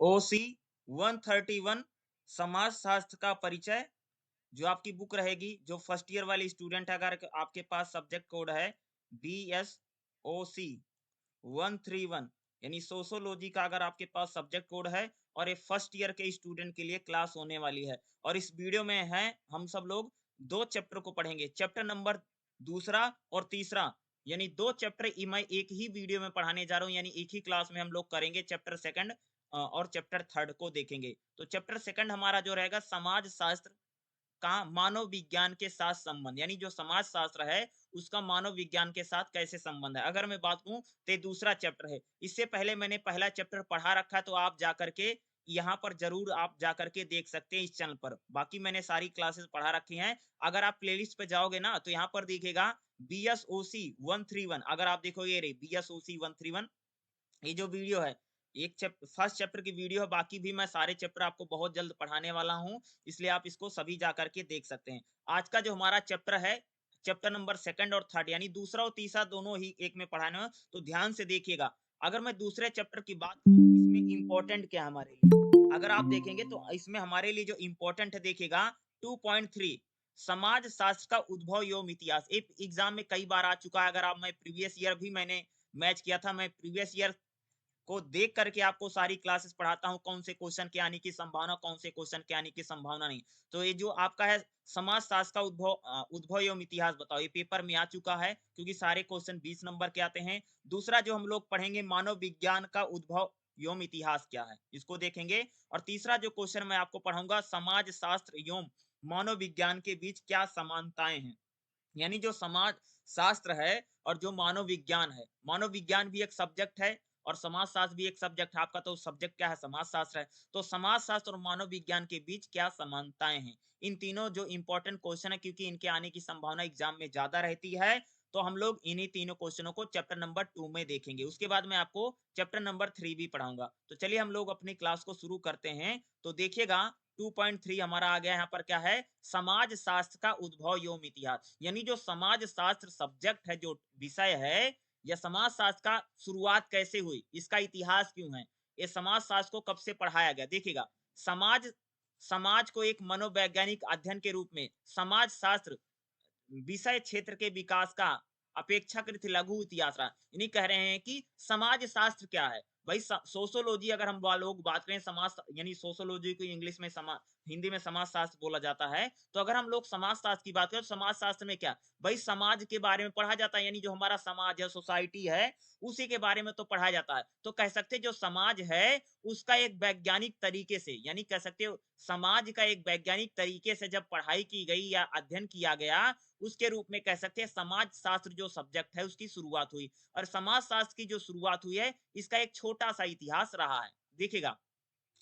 ओसी 131 समाज शास्त्र का परिचय, जो आपकी बुक रहेगी, जो फर्स्ट ईयर वाले स्टूडेंट अगर आपके पास सब्जेक्ट कोड है BSOC 131 यानी सोशोलॉजी का अगर आपके पास सब्जेक्ट कोड है और ये फर्स्ट ईयर के स्टूडेंट के लिए क्लास होने वाली है। और इस वीडियो में है हम सब लोग दो चैप्टर को पढ़ेंगे, चैप्टर नंबर दूसरा और तीसरा, यानी दो चैप्टर मैं एक ही वीडियो में पढ़ाने जा रहा हूँ, यानी एक ही क्लास में हम लोग करेंगे। चैप्टर सेकंड और चैप्टर थर्ड को देखेंगे। तो चैप्टर सेकंड हमारा जो रहेगा समाज शास्त्र का मानव विज्ञान के साथ संबंध, यानी जो समाज शास्त्र है उसका मानव विज्ञान के साथ कैसे संबंध है। अगर मैं बात करूं तो ये दूसरा चैप्टर है। इससे पहले मैंने पहला चैप्टर पढ़ा रखा है, तो आप जाकर के यहाँ पर जरूर आप जाकर के देख सकते हैं इस चैनल पर। बाकी मैंने सारी क्लासेस पढ़ा रखी हैं। अगर आप प्लेलिस्ट पे जाओगे ना तो यहाँ पर दिखेगा BSOC 131। अगर आप देखोगे रे BSOC 131, ये जो वीडियो है एक फर्स्ट चैप्टर की वीडियो है। बाकी भी मैं सारे चैप्टर आपको बहुत जल्द पढ़ाने वाला हूं, इसलिए आप इसको सभी जाकर के देख सकते हैं। आज का जो हमारा चैप्टर है, चैप्टर नंबर सेकंड और थर्ड, यानी दूसरा और तीसरा दोनों ही एक में पढ़ाना है, तो ध्यान से देखिएगा। अगर मैं दूसरे चैप्टर की बात करूं, इसमें इंपॉर्टेंट क्या है हमारे लिए, अगर आप देखेंगे तो इसमें हमारे लिए जो इंपॉर्टेंट है देखिएगा 2.3 समाज शास्त्र का उद्भव एवं इतिहास। एक एग्जाम में कई बार आ चुका है। अगर आप, मैं प्रीवियस ईयर भी मैंने मैच किया था, मैं प्रीवियस ईयर को देख करके आपको सारी क्लासेस पढ़ाता हूं, कौन से क्वेश्चन के आने की संभावना, कौन से क्वेश्चन के आने की संभावना नहीं। तो ये जो आपका है समाज शास्त्र का उद्भव एवं इतिहास बताओ, ये पेपर में आ चुका है क्योंकि सारे क्वेश्चन 20 नंबर के आते हैं। दूसरा जो हम लोग पढ़ेंगे, मानव विज्ञान का उद्भव एवं इतिहास क्या है, इसको देखेंगे। और तीसरा जो क्वेश्चन मैं आपको पढ़ाऊंगा, समाज शास्त्र एवं मानव विज्ञान के बीच क्या समानताएं हैं। यानी जो समाज शास्त्र है और जो मानव विज्ञान है, मानव विज्ञान भी एक सब्जेक्ट है और समाज शास्त्र भी एक सब्जेक्ट है। आपका तो सब्जेक्ट क्या है, समाज शास्त्र है। तो समाज शास्त्र और मानव विज्ञान के बीच क्या समानताएं हैं, इन तीनों जो इंपॉर्टेंट क्वेश्चन है, क्योंकि इनके आने की संभावना एग्जाम में ज्यादा रहती है, तो हम लोग इन्हीं तीनों क्वेश्चनों को चैप्टर नंबर 2 में देखेंगे। उसके बाद मैं आपको चैप्टर नंबर 3 भी पढ़ाऊंगा। तो चलिए हम लोग अपनी क्लास को शुरू करते हैं। तो देखिएगा 2.3 हमारा आ गया। यहाँ पर क्या है, समाज शास्त्र का उद्भव एवं इतिहास, यानी जो समाज शास्त्र सब्जेक्ट है, जो विषय है, या समाज शास्त्र का शुरुआत कैसे हुई, इसका इतिहास क्यों है, ये समाज शास्त्र को कब से पढ़ाया गया। देखिएगा, समाज समाज को एक मनोवैज्ञानिक अध्ययन के रूप में समाज शास्त्र विषय क्षेत्र के विकास का अपेक्षाकृत लघु इतिहास रहा। इन्हीं कह रहे हैं कि समाज शास्त्र क्या है भाई। सोशोलॉजी अगर हम लोग बात करें, समाज यानी सोशोलॉजी को इंग्लिश में समाज, हिंदी में समाज शास्त्र बोला जाता है। तो अगर हम लोग समाज शास्त्र की बात करें तो समाज शास्त्र में क्या भाई, समाज के बारे में पढ़ा जाता है, यानी जो हमारा समाज है, सोसाइटी है, उसी के बारे में तो पढ़ा जाता है। तो कह सकते हैं जो समाज है उसका एक वैज्ञानिक तरीके से, यानी कह सकते हो समाज का एक वैज्ञानिक तरीके से जब पढ़ाई की गई या अध्ययन किया गया, उसके रूप में कह सकते हैं समाज शास्त्र जो सब्जेक्ट है उसकी शुरुआत हुई। और समाज शास्त्र की जो शुरुआत हुई है, इसका एक छोटा सा इतिहास रहा है। देखिएगा,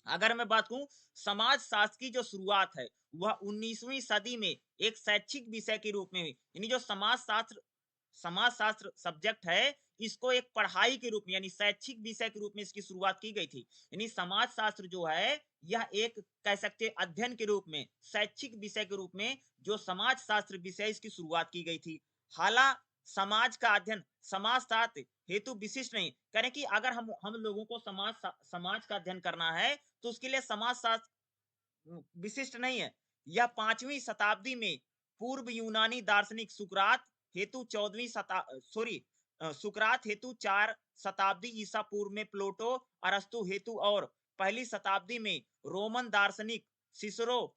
अगर मैं बात करूं समाज शास्त्र की जो शुरुआत है, वह 19वीं सदी में एक शैक्षिक विषय के रूप में हुई। यानी जो समाज शास्त्र सब्जेक्ट है, इसको एक पढ़ाई के रूप में, यानी शैक्षिक विषय के रूप में इसकी शुरुआत की गई थी। यानी समाज शास्त्र जो है, यह एक कह सकते हैं अध्ययन के रूप में, शैक्षिक विषय के रूप में जो समाज शास्त्र विषय, इसकी शुरुआत की गई थी। हालांकि समाज का अध्ययन समाज शास्त्र हेतु विशिष्ट नहीं, करें कि अगर हम लोगों को समाज का अध्ययन करना है तो उसके लिए समाज शास्त्र विशिष्ट नहीं है। यह 5वीं शताब्दी में पूर्व यूनानी दार्शनिक सुकरात हेतु 14वीं शता सॉरी सुकरात हेतु 4 शताब्दी ईसा पूर्व में प्लेटो अरस्तु हेतु, और पहली शताब्दी में रोमन दार्शनिक सिसरो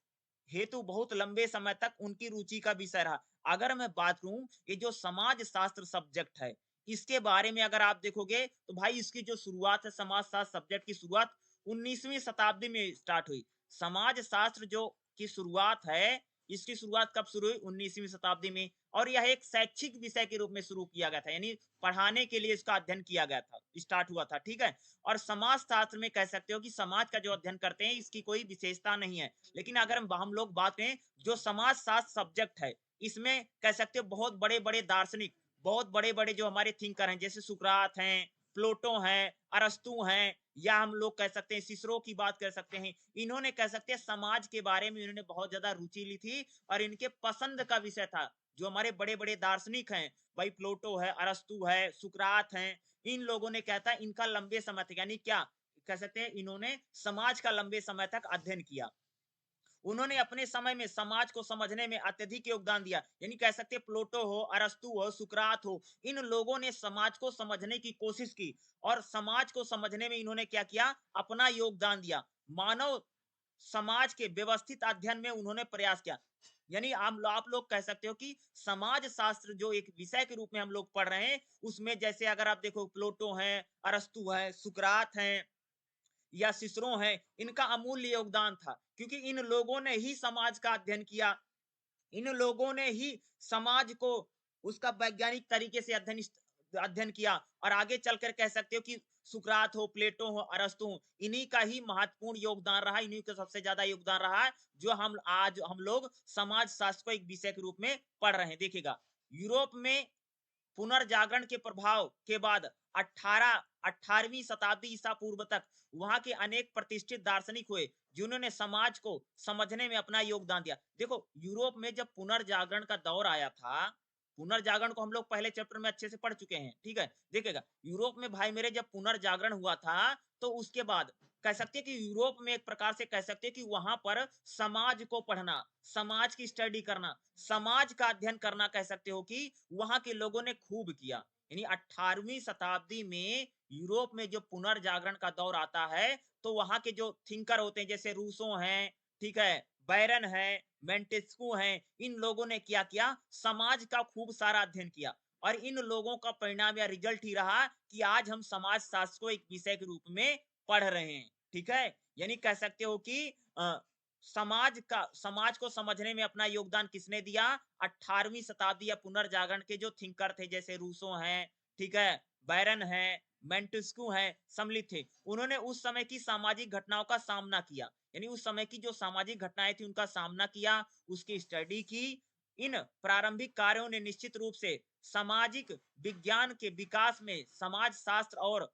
हेतु बहुत लंबे समय तक उनकी रुचि का विषय रहा। अगर मैं बात करूं, ये जो समाज शास्त्र सब्जेक्ट है, इसके बारे में अगर आप देखोगे तो भाई इसकी जो शुरुआत है, समाज शास्त्र सब्जेक्ट की शुरुआत 19वीं शताब्दी में स्टार्ट हुई। समाज शास्त्र जो की शुरुआत है, इसकी शुरुआत कब शुरू हुई, 19वीं शताब्दी में। और यह एक शैक्षिक विषय के रूप में शुरू किया गया था, यानी पढ़ाने के लिए इसका अध्ययन किया गया था, स्टार्ट हुआ था। ठीक है। और समाज शास्त्र में कह सकते हो कि समाज का जो अध्ययन करते हैं, इसकी कोई विशेषता नहीं है। लेकिन अगर हम लोग बात करें, जो समाज शास्त्र सब्जेक्ट है, इसमें कह सकते हो बहुत बड़े बड़े दार्शनिक, बहुत बड़े बड़े जो हमारे थिंकर हैं, जैसे सुकरात हैं, प्लेटो हैं, अरस्तु हैं, या हम लोग कह सकते हैं सिसरो की बात कर सकते हैं। इन्होंने कह सकते हैं समाज के बारे में इन्होंने बहुत ज्यादा रुचि ली थी और इनके पसंद का विषय था। जो हमारे बड़े बड़े दार्शनिक हैं भाई, प्लेटो है, अरस्तु है, सुकरात हैं, इन लोगों ने कहता है इनका लंबे समय तक, यानी क्या कह सकते हैं इन्होंने समाज का लंबे समय तक अध्ययन किया। उन्होंने अपने समय में समाज को समझने में अत्यधिक योगदान दिया। यानी कह सकते हैं प्लेटो हो, अरस्तु हो, सुकरात हो, इन लोगों ने समाज को समझने की कोशिश की और समाज को समझने में इन्होंने क्या किया? अपना योगदान दिया। मानव समाज के व्यवस्थित अध्ययन में उन्होंने प्रयास किया। यानी आप लोग कह सकते हो कि समाज शास्त्र जो एक विषय के रूप में हम लोग पढ़ रहे हैं, उसमें जैसे अगर आप देखो प्लेटो हैं, अरस्तु है, सुकरात हैं या सिसरो हैं, इनका अमूल्य योगदान था क्योंकि इन लोगों ने ही समाज का अध्ययन किया। इन लोगों ने ही समाज को उसका वैज्ञानिक तरीके से अध्ययन किया और आगे चलकर कह सकते हो कि सुकरात हो, प्लेटो हो, अरस्तु हो, इन्हीं का ही महत्वपूर्ण योगदान रहा, इन्हीं का सबसे ज्यादा योगदान रहा है जो हम लोग समाज शास्त्र को एक विषय के रूप में पढ़ रहे हैं। देखिएगा, यूरोप में पुनर्जागरण के प्रभाव के बाद 18वीं शताब्दी ईसा पूर्व तक वहां के अनेक प्रतिष्ठित दार्शनिक हुए जिन्होंने समाज को समझने में अपना योगदान दिया। देखो, यूरोप में जब पुनर्जागरण का दौर आया था, पुनर्जागरण को हम लोग पहले चैप्टर में अच्छे से पढ़ चुके हैं, ठीक है। देखिएगा, यूरोप में भाई मेरे जब पुनर्जागरण हुआ था तो उसके बाद कह सकते हैं कि यूरोप में एक प्रकार से कह सकते हैं कि वहां पर समाज को पढ़ना, समाज की स्टडी करना, समाज का अध्ययन करना कह सकते हो कि वहां के लोगों ने खूब किया। यानी 18वीं शताब्दी में यूरोप में जो पुनर्जागरण का दौर आता है तो वहां के जो थिंकर होते हैं जैसे रूसो हैं, ठीक है, बैरन है, मेंटेस्क्यू हैं, इन लोगों ने क्या किया? समाज का खूब सारा अध्ययन किया और इन लोगों का परिणाम या रिजल्ट ही रहा कि आज हम समाज शास्त्र को एक विषय के रूप में पढ़ रहे हैं, ठीक है। यानी कह सकते हो कि समाज को समझने में अपना योगदान किसने दिया? 18वीं शताब्दी या पुनर्जागरण के जो थिंकर थे जैसे रूसो हैं, ठीक है, बैरन है, मेंटेस्क्यू है, सम्मिलित थे। उन्होंने उस समय की सामाजिक घटनाओं का सामना किया। यानी उस समय की जो सामाजिक घटनाएं थी उनका सामना किया, उसकी स्टडी की। इन प्रारंभिक कार्यों ने निश्चित रूप से सामाजिक विज्ञान के विकास में समाज शास्त्र और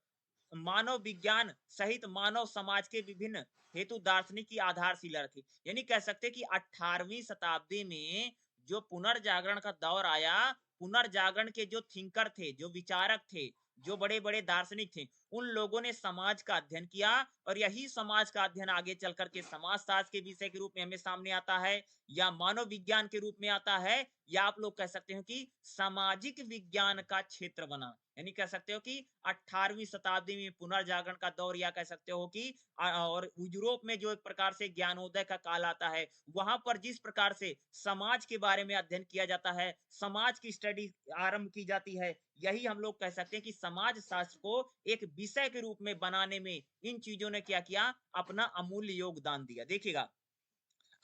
मानव विज्ञान सहित मानव समाज के विभिन्न हेतु दार्शनिक की आधारशिला रखी। यानी कह सकते हैं कि 18वीं शताब्दी में जो पुनर्जागरण का दौर आया, पुनर्जागरण के जो थिंकर थे, जो विचारक थे, जो बड़े बड़े दार्शनिक थे, उन लोगों ने समाज का अध्ययन किया और यही समाज का अध्ययन आगे चल करके समाज शास्त्र के विषय के रूप में हमें सामने आता है या मानव विज्ञान के रूप में आता है या आप लोग कह सकते हो कि सामाजिक विज्ञान का क्षेत्र बना। यानी कह सकते हो कि 18वीं शताब्दी में पुनर्जागरण का दौर या कह सकते हो कि और यूरोप में जो एक प्रकार से ज्ञानोदय का काल आता है, वहां पर जिस प्रकार से समाज के बारे में अध्ययन किया जाता है, समाज की स्टडी आरंभ की जाती है, यही हम लोग कह सकते हैं कि समाज शास्त्र को एक विषय के रूप में बनाने में इन चीजों ने क्या किया? अपना अमूल्य योगदान दिया। देखिएगा,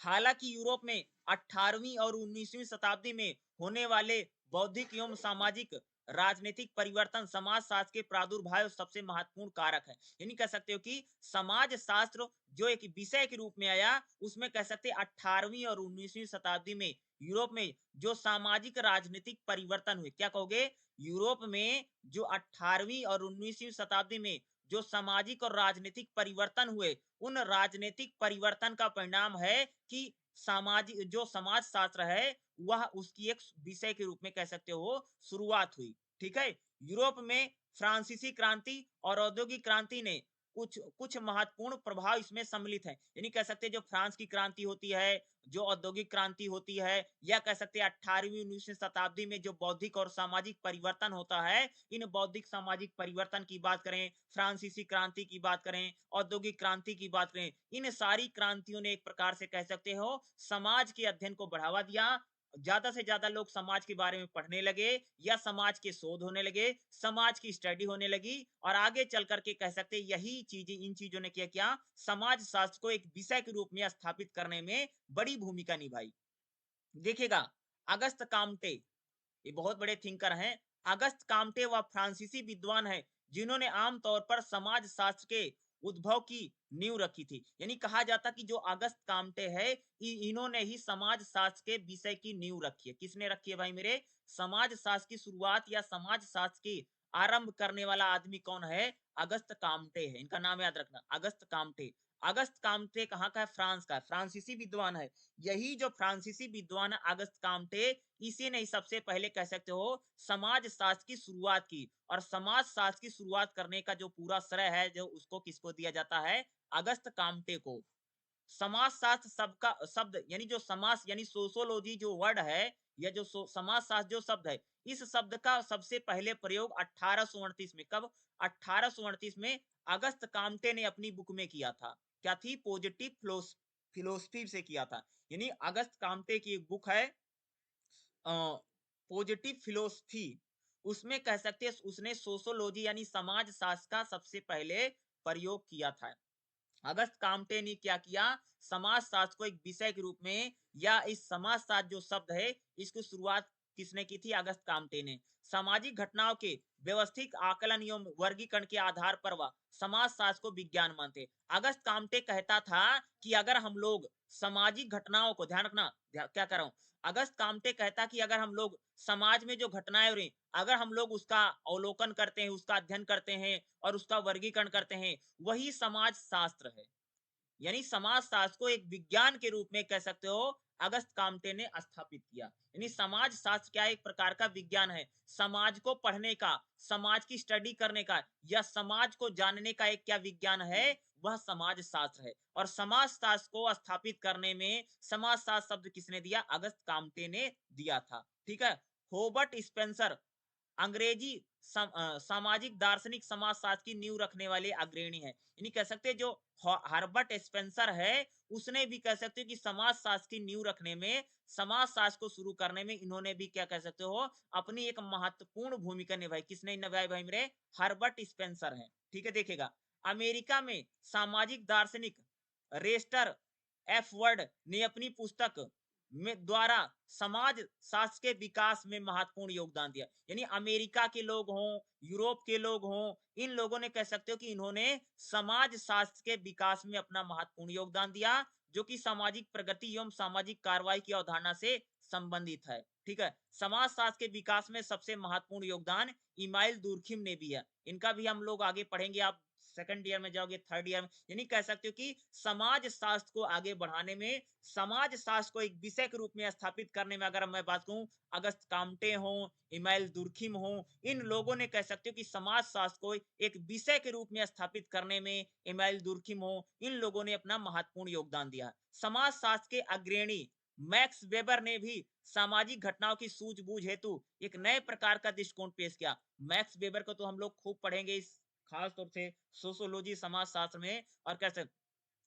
हालांकि यूरोप में 18वीं और 19वीं शताब्दी में होने वाले बौद्धिक एवं सामाजिक राजनीतिक परिवर्तन समाज शास्त्र के प्रादुर्भाव सबसे महत्वपूर्ण कारक है। यानी कह सकते हो कि समाज शास्त्र जो एक विषय के रूप में आया, उसमें कह सकते हैं 18वीं और 19वीं शताब्दी में यूरोप में जो सामाजिक राजनीतिक परिवर्तन हुए, क्या कहोगे? यूरोप में जो 18वीं और 19वीं शताब्दी में जो सामाजिक और राजनीतिक परिवर्तन हुए, उन राजनीतिक परिवर्तन का परिणाम है कि सामाजिक जो समाज शास्त्र है वह उसकी एक विषय के रूप में कह सकते हो शुरुआत हुई। ठीक है, यूरोप में फ्रांसीसी क्रांति और औद्योगिक क्रांति ने कुछ कुछ महत्वपूर्ण प्रभाव इसमें सम्मिलित है। यानी कह सकते हैं जो फ्रांस की क्रांति होती है, जो औद्योगिक क्रांति होती है, या कह सकते हैं 18वीं 19वीं शताब्दी में जो बौद्धिक और सामाजिक परिवर्तन होता है, इन बौद्धिक सामाजिक परिवर्तन की बात करें, फ्रांसीसी क्रांति की बात करें, औद्योगिक क्रांति की बात करें, इन सारी क्रांतियों ने एक प्रकार से कह सकते हो समाज के अध्ययन को बढ़ावा दिया। ज्यादा से ज्यादा लोग समाज के बारे में पढ़ने लगे या समाज के शोध होने लगे, समाज की स्टडी होने लगी और आगे चल करके कह सकते हैं यही चीजें इन चीजों ने क्या किया? समाज शास्त्र को एक विषय के रूप में स्थापित करने में बड़ी भूमिका निभाई। देखिएगा, अगस्त काम्टे ये बहुत बड़े थिंकर हैं। अगस्त काम्टे वह फ्रांसीसी विद्वान है जिन्होंने आमतौर पर समाज शास्त्र के उद्भव की नींव रखी थी। यानी कहा जाता कि जो अगस्त काम्टे है इन्होंने ही समाज शास्त्र के विषय की नींव रखी है। किसने रखी है भाई मेरे? समाज शास्त्र की शुरुआत या समाज शास्त्र की आरंभ करने वाला आदमी कौन है? अगस्त काम्टे है। इनका नाम याद रखना, अगस्त काम्टे। अगस्त काम्टे कहाँ का है? फ्रांस का है, फ्रांसीसी विद्वान है। यही जो फ्रांसीसी विद्वान है अगस्त काम्टे, इसी ने सबसे पहले कह सकते हो समाज शास्त्र की शुरुआत की, और समाज शास्त्र की शुरुआत करने का जो पूरा श्रेय है जो उसको किसको दिया जाता है? अगस्त काम्टे को। समाज शास्त्र सबका शब्द यानी जो समाज यानी सोशियोलॉजी जो वर्ड है, या जो समाज शास्त्र जो शब्द है, इस शब्द का सबसे पहले प्रयोग 1838 में, कब? 1838 में अगस्त काम्टे ने अपनी बुक में किया था। क्या थी? पॉजिटिव फिलोसफी से किया था। यानी अगस्त काम्टे की एक बुक है पॉजिटिव फिलोसफी, उसमें कह सकते हैं उसने सोशियोलॉजी यानी समाज शास्त्र का सबसे पहले प्रयोग किया था। अगस्त काम्टे ने क्या किया? समाज शास्त्र को एक विषय के रूप में, या इस समाज शास्त्र जो शब्द है इसकी शुरुआत किसने की थी? अगस्त काम्टे ने। सामाजिक घटनाओं के व्यवस्थित आकलन एवं वर्गीकरण के आधार पर वह समाज शास्त्र को विज्ञान मानते। अगस्त काम्टे कहता था कि अगर हम लोग सामाजिक घटनाओं को, ध्यान रखना क्या कर रहा हूं, अगस्त काम्टे कहता कि अगर हम लोग समाज में जो घटनाएं हो रही, अगर हम लोग उसका अवलोकन करते हैं, उसका अध्ययन करते हैं और उसका वर्गीकरण करते हैं, वही समाज शास्त्र है। यानी समाज शास्त्र को एक विज्ञान के रूप में कह सकते हो अगस्त काम्टे ने स्थापित किया। यानी समाज शास्त्र क्या एक प्रकार का विज्ञान है, समाज को पढ़ने का, समाज की स्टडी करने का, या समाज को जानने का एक क्या विज्ञान है? वह समाज शास्त्र है। और समाज शास्त्र को स्थापित करने में समाज शास्त्र शब्द किसने दिया? अगस्त काम्टे ने दिया था। ठीक है। हॉबर्ट स्पेंसर अंग्रेजी सामाजिक दार्शनिक समाजशास्त्र की नींव रखने वाले अग्रणी है। यानी कह सकते हैं जो हर्बर्ट स्पेंसर है, उसने भी कह सकते हो कि समाज शास्त्र की नींव रखने में, समाज शास्त्र को शुरू करने में इन्होंने भी क्या कह सकते हो अपनी एक महत्वपूर्ण भूमिका निभाई। किसने निभाई भाई मेरे? हर्बर्ट स्पेंसर है। ठीक है, देखिएगा अमेरिका में सामाजिक दार्शनिक रेस्टर एफ वर्ड ने अपनी पुस्तक में द्वारा समाज शास्त्र के विकास में महत्वपूर्ण योगदान दिया। यानी अमेरिका के लोग हों, यूरोप के लोग हों, इन लोगों ने कह सकते हो कि इन्होंने समाज शास्त्र के विकास में अपना महत्वपूर्ण योगदान दिया, जो कि सामाजिक प्रगति एवं सामाजिक कार्रवाई की अवधारणा से संबंधित है। ठीक है। समाज शास्त्र के विकास में सबसे महत्वपूर्ण योगदान इमाइल दुर्खिम ने भी है। इनका भी हम लोग आगे पढ़ेंगे, आप सेकंड ईयर में जाओगे, थर्ड ईयर में, यानी कह सकते हो कि समाज शास्त्र को आगे बढ़ाने में, समाज शास्त्र को एक विषय के रूप में स्थापित करने में अगर मैं बात कहूं, अगस्त काम्टे हो, इमाइल दुर्खिम हो, इन लोगों ने कह सकते हो कि समाज शास्त्र को एक विषय के रूप में स्थापित करने में, इमाइल दुर्खिम हो, इन लोगों ने अपना महत्वपूर्ण योगदान दिया। समाज शास्त्र के अग्रणी मैक्स वेबर ने भी सामाजिक घटनाओं की सूझबूझ हेतु एक नए प्रकार का दृष्टिकोण पेश किया। मैक्स वेबर को तो हम लोग खूब पढ़ेंगे इस खास तौर से सोशियोलॉजी समाज शास्त्र में। और कैसे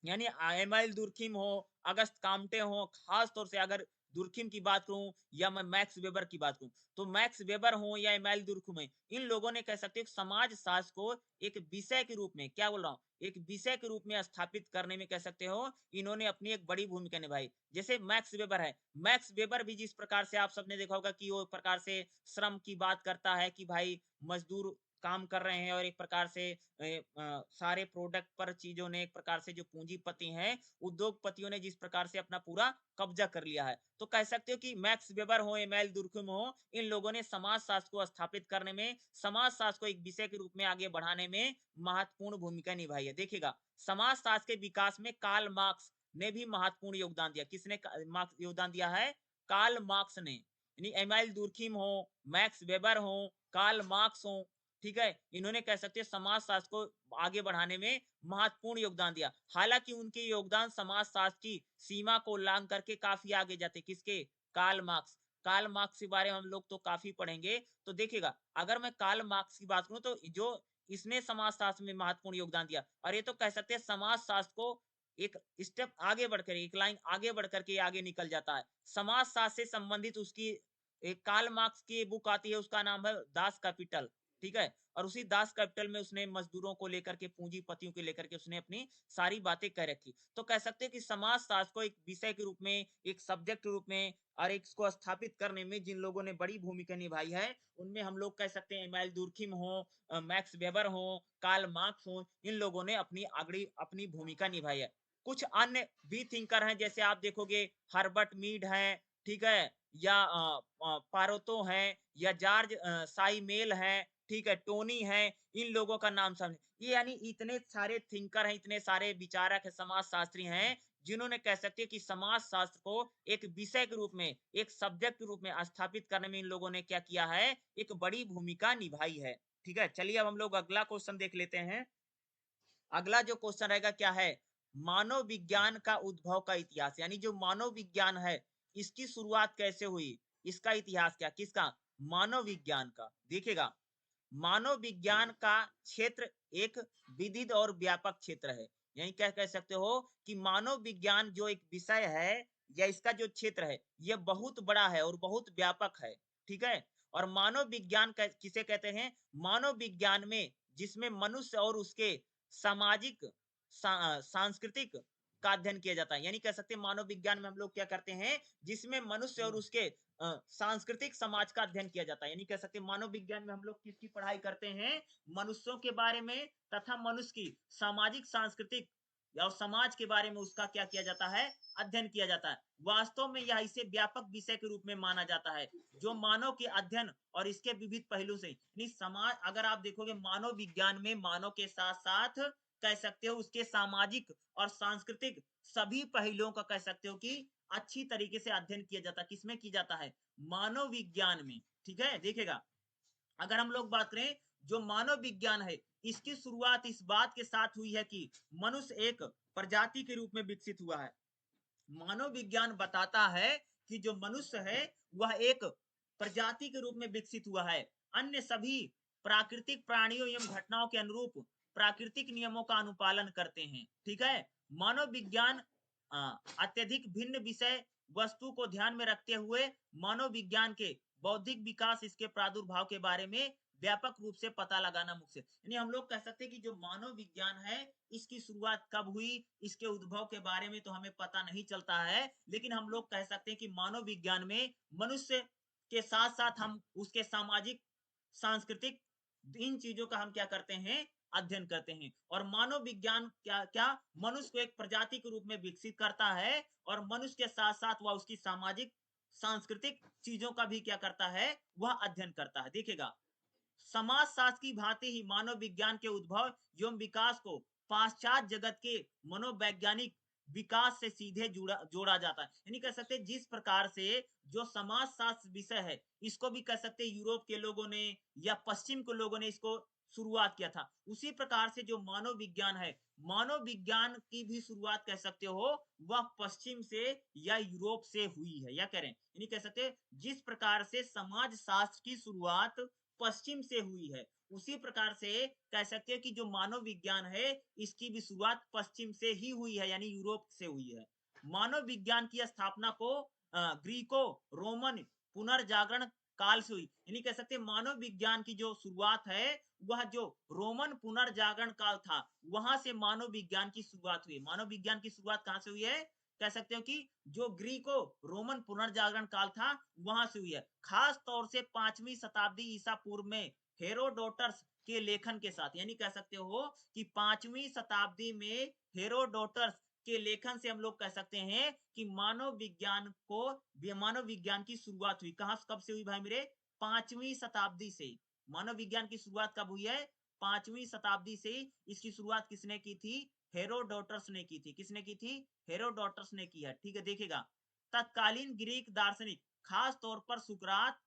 यानी एमाइल दुर्खिम हो, अगस्त काम्टे हो, खास तौर से अगर दुर्खिम की बात करूं या मैं मैक्स वेबर की बात करूं, तो मैक्स वेबर हो या एमाइल दुर्खिम है, इन लोगों ने कह सकते हैं समाज शास्त्र को एक विषय के रूप में, क्या बोल रहा हूं, एक विषय के रूप में स्थापित करने में कह सकते हो इन्होंने अपनी एक बड़ी भूमिका निभाई। जैसे मैक्स वेबर है, मैक्स वेबर भी जिस प्रकार से आप सबने देखा होगा कि वो एक प्रकार से श्रम की बात करता है कि भाई मजदूर काम कर रहे हैं, और एक प्रकार से सारे प्रोडक्ट पर चीजों ने, एक प्रकार से जो पूंजीपति हैं, उद्योगपतियों ने जिस प्रकार से अपना पूरा कब्जा कर लिया है, तो कह सकते हो कि मैक्स वेबर हो, एमएल दुर्खिम हो, इन लोगों ने समाज शास्त्र को स्थापित करने में, समाज शास्त्र को एक विषय के रूप में आगे बढ़ाने में महत्वपूर्ण भूमिका निभाई है। देखिएगा समाज शास्त्र के विकास में कार्ल मार्क्स ने भी महत्वपूर्ण योगदान दिया। किसने योगदान दिया है? कार्ल मार्क्स ने। यानी एमएल दुर्खिम हो, मैक्स वेबर हो, कार्ल मार्क्स हो, ठीक है, इन्होंने कह सकते हैं समाज शास्त्र को आगे बढ़ाने में महत्वपूर्ण योगदान दिया। हालांकि उनके योगदान समाज शास्त्र की सीमा को उल्लंघन करके काफी आगे जाते। किसके? Karl Marx. कार्ल मार्क्स के बारे में हम लोग तो काफी पढ़ेंगे। तो देखिएगा अगर मैं कार्ल मार्क्स की बात करूं, तो जो इसने समाज शास्त्र में महत्वपूर्ण योगदान दिया, और ये तो कह सकते हैं समाज शास्त्र को एक स्टेप आगे बढ़कर, एक लाइन आगे बढ़कर के आगे निकल जाता है। समाज शास्त्र से संबंधित उसकी एक कार्ल मार्क्स की बुक आती है, उसका नाम है दास कैपिटल। ठीक है, और उसी दास कैपिटल में उसने मजदूरों को लेकर के, पूंजीपतियों को लेकर के उसने अपनी सारी बातें कह रखी। तो कह सकते हैं कि समाज शास्त्र को एक विषय के रूप में, एक सब्जेक्ट के रूप में, और एक इसको स्थापित करने में जिन लोगों ने बड़ी भूमिका निभाई है, उनमें हम लोग कह सकते हैं इमाइल दुर्खिम हो, मैक्स वेबर हो, कार्ल मार्क्स हो, इन लोगों ने अपनी भूमिका निभाई है। कुछ अन्य भी थिंकर हैं, जैसे आप देखोगे हर्बर्ट मीड है, ठीक है, या पारोतो है, या जॉर्ज साइमेल है, ठीक है, टोनी है, इन लोगों का नाम समझ ये यानी इतने सारे थिंकर हैं, इतने सारे विचारक हैं, समाजशास्त्री हैं, जिन्होंने कह सकते हैं कि समाज शास्त्र को एक विषय के रूप में, एक सब्जेक्ट के रूप में स्थापित करने में इन लोगों ने क्या किया है, एक बड़ी भूमिका निभाई है। ठीक है, चलिए अब हम लोग अगला क्वेश्चन देख लेते हैं। अगला जो क्वेश्चन रहेगा क्या है? मानव विज्ञान का उद्भव का इतिहास, यानी जो मानव विज्ञान है, इसकी शुरुआत कैसे हुई? इसका इतिहास क्या? किसका? मानव विज्ञान का। देखिएगा, मानव विज्ञान का क्षेत्र एक विविध और व्यापक क्षेत्र है। यानी क्या कह सकते हो कि मानव विज्ञान जो एक विषय है या इसका जो क्षेत्र है, यह बहुत बड़ा है और बहुत व्यापक है। ठीक है? और मानव विज्ञान किसे कहते हैं? मानव विज्ञान में जिसमें मनुष्य और उसके सामाजिक सांस्कृतिक का अध्ययन किया जाता है। यानी कह सकते हैं मानव विज्ञान में हम लोग क्या करते हैं, जिसमें मनुष्य और उसके सांस्कृतिक समाज का अध्ययन किया जाता है। यानी कह सकते हैं मानव विज्ञान में हम लोग किसकी पढ़ाई करते हैं? मनुष्यों के बारे में तथा मनुष्य की सामाजिक सांस्कृतिक या समाज के बारे में उसका क्या किया जाता है? अध्ययन किया जाता है। वास्तव में यह इसे व्यापक विषय के रूप में माना जाता है, जो मानव के अध्ययन और इसके विविध पहलू से यानी समाज, अगर आप देखोगे मानव विज्ञान में मानव के साथ-साथ कह सकते हो उसके सामाजिक और सांस्कृतिक सभी पहलुओं का कह सकते हो कि अच्छी तरीके से अध्ययन किया जाता है। किसमें की जाता है? मानव विज्ञान में। ठीक है? देखिएगा, अगर हम लोग बात करें जो मानव विज्ञान है, इसकी शुरुआत इस बात के साथ हुई है कि मनुष्य एक प्रजाति के रूप में विकसित हुआ है। मानव विज्ञान बताता है कि जो मनुष्य है वह एक प्रजाति के रूप में विकसित हुआ है। अन्य सभी प्राकृतिक प्राणियों एवं घटनाओं के अनुरूप प्राकृतिक नियमों का अनुपालन करते हैं। ठीक है? मानव विज्ञान अत्यधिक भिन्न विषय वस्तु को ध्यान में रखते हुए मानव विज्ञान के बौद्धिक विकास, इसके प्रादुर्भाव के बारे में व्यापक रूप से पता लगाना मुख्य। यानी हम लोग कह सकते हैं कि जो मानव विज्ञान है, इसकी शुरुआत कब हुई, इसके उद्भव के बारे में तो हमें पता नहीं चलता है, लेकिन हम लोग कह सकते हैं कि मानव विज्ञान में मनुष्य के साथ-साथ हम उसके सामाजिक, सांस्कृतिक इन चीजों का हम क्या करते हैं? अध्ययन करते हैं। और मानव विज्ञान क्या क्या मनुष्य को एक प्रजाति के रूप में विकसित करता है और मनुष्य के साथ-साथ वह उसकी सामाजिक, सांस्कृतिक चीजों का भी क्या करता है? वह अध्ययन करता है। देखिएगा, समाजशास्त्र की भांति ही मानव विज्ञान के उद्भव एवं विकास को पाश्चात्य जगत के मनोवैज्ञानिक विकास से सीधे जोड़ा जाता है। यानी कह सकते हैं जिस प्रकार से जो समाजशास्त्र विषय है, इसको भी कह सकते हैं यूरोप के लोगों ने या पश्चिम के लोगों ने इसको शुरुआत किया था। उसी प्रकार से जो मानव विज्ञान है, मानव विज्ञान की भी शुरुआत कह सकते हो वह पश्चिम से या यूरोप से हुई है। या कह रहे हैं यानी कह सकते हैं जिस प्रकार से समाज शास्त्र की शुरुआत पश्चिम से हुई है, उसी प्रकार से कह सकते हैं कि जो मानव विज्ञान है, इसकी भी शुरुआत पश्चिम से ही हुई है, यानी यूरोप से हुई है। मानव विज्ञान की स्थापना को ग्रीको रोमन पुनर्जागरण काल से हुई। यानी कह सकते हैं मानव विज्ञान की जो शुरुआत है, वह जो रोमन पुनर्जागरण काल था, वहां से मानव विज्ञान की शुरुआत हुई। मानव विज्ञान की शुरुआत कहां से हुई है? कह सकते हो कि जो ग्रीको रोमन पुनर्जागरण काल था, वहां से हुई है। खास तौर से 5वीं शताब्दी ईसा पूर्व में हेरोडोटस के लेखन के साथ, यानी कह सकते हो कि 5वीं शताब्दी में हेरोडोटस के लेखन से हम लोग कह सकते हैं कि मानव विज्ञान की शुरुआत हुई। कहां कब से हुई भाई मेरे? 5वीं शताब्दी से। मानव विज्ञान की शुरुआत कब हुई है? 5वीं शताब्दी से। इसकी शुरुआत किसने की थी? हेरोडोटस ने की थी। किसने की थी? हेरोडोटस ने की है। ठीक है, देखिएगा, तत्कालीन ग्रीक दार्शनिक खास तौर पर सुकरात,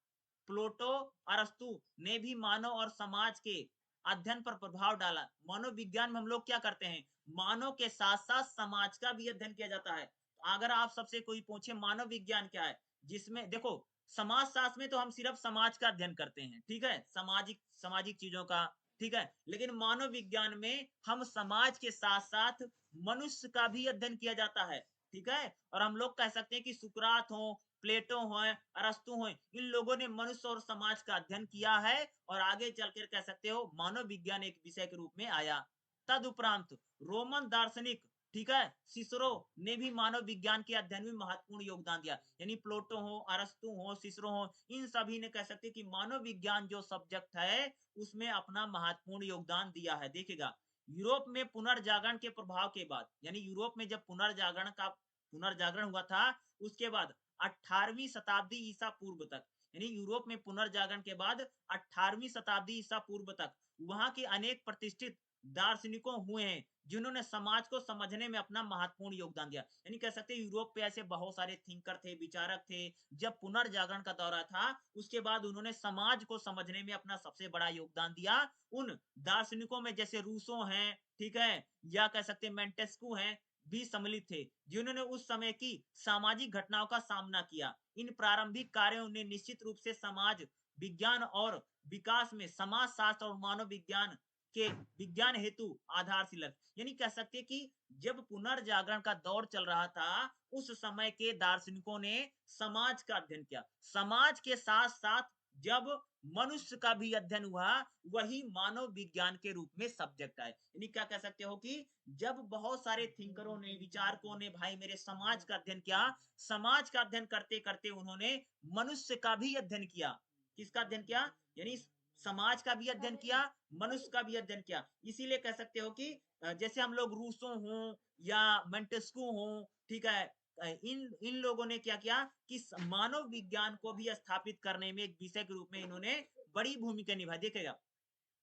प्लेटो, अरस्तु ने भी मानव और समाज के अध्ययन पर प्रभाव डाला। मानव विज्ञान में हम लोग क्या करते हैं? मानव के साथ-साथ समाज का भी अध्ययन किया जाता है। अगर आप सबसे कोई पूछे मानव विज्ञान क्या है? जिसमें देखो, समाज शास्त्र में तो हम सिर्फ समाज का अध्ययन करते हैं, ठीक है? सामाजिक सामाजिक चीजों का, ठीक है? लेकिन मानव विज्ञान में हम समाज के साथ-साथ मनुष्य का भी अध्ययन किया जाता है, ठीक है? और हम लोग कह सकते हैं कि सुकरात हो, प्लेटो हो, अरस्तु हो, इन लोगों ने मनुष्य और समाज का अध्ययन किया है और आगे चलकर कह सकते हो मानव विज्ञान एक विषय के रूप में आया। तदुपरांत रोमन दार्शनिक, ठीक है, सिसरो ने भी मानव विज्ञान के अध्ययन में महत्वपूर्ण योगदान दिया। यानी प्लेटो हो, अरस्तु हो, सिसरो हो, इन सभी ने कह सकते हैं कि मानव विज्ञान जो सब्जेक्ट है, उसमें अपना महत्वपूर्ण योगदान दिया है। देखिएगा, यूरोप में पुनर्जागरण के प्रभाव के बाद, यानी यूरोप में जब पुनर्जागरण हुआ था, उसके बाद 18वीं शताब्दी ईसा पूर्व तक, यानी यूरोप में पुनर्जागरण के बाद 18वीं शताब्दी ईसा पूर्व तक वहां के अनेक प्रतिष्ठित दार्शनिकों हुए हैं जिन्होंने समाज को समझने में अपना महत्वपूर्ण योगदान दिया। यानी कह सकते हैं यूरोप पे ऐसे बहुत सारे थिंकर थे, विचारक थे। जब पुनर्जागरण का दौरा था, उसके बाद उन्होंने समाज को समझने में अपना सबसे बड़ा योगदान दिया। उन दार्शनिकों में जैसे रूसो हैं, ठीक है, या कह सकते हैं मेंटेस्क्यू हैं, भी सम्मिलित थे, जिन्होंने उस समय की सामाजिक घटनाओं का सामना किया। इन प्रारंभिक कार्यों ने निश्चित रूप से समाज विज्ञान और विकास में समाज शास्त्र और मानव विज्ञान के विज्ञान हेतु आधारशिला, यानी कह सकते हैं कि जब पुनर्जागरण का दौर चल रहा था, उस समय के दार्शनिकों ने समाज का अध्ययन किया। समाज के साथ-साथ जब मनुष्य का भी अध्ययन हुआ, वही मानव विज्ञान के रूप में सब्जेक्ट आए। यानी क्या कह सकते हो कि जब बहुत सारे थिंकरों ने, विचारकों ने भाई मेरे समाज का अध्ययन किया, समाज का अध्ययन करते-करते उन्होंने मनुष्य का भी अध्ययन किया। किसका अध्ययन किया? यानी समाज का भी अध्ययन किया, मनुष्य का भी अध्ययन किया। इसीलिए कह सकते हो कि जैसे हम लोग रूसो हों या मोंटेस्क्यू हों, ठीक है? इन इन लोगों ने क्या किया कि मानव विज्ञान को भी स्थापित करने में एक विषय के रूप में इन्होंने बड़ी भूमिका निभाई। देखिएगा,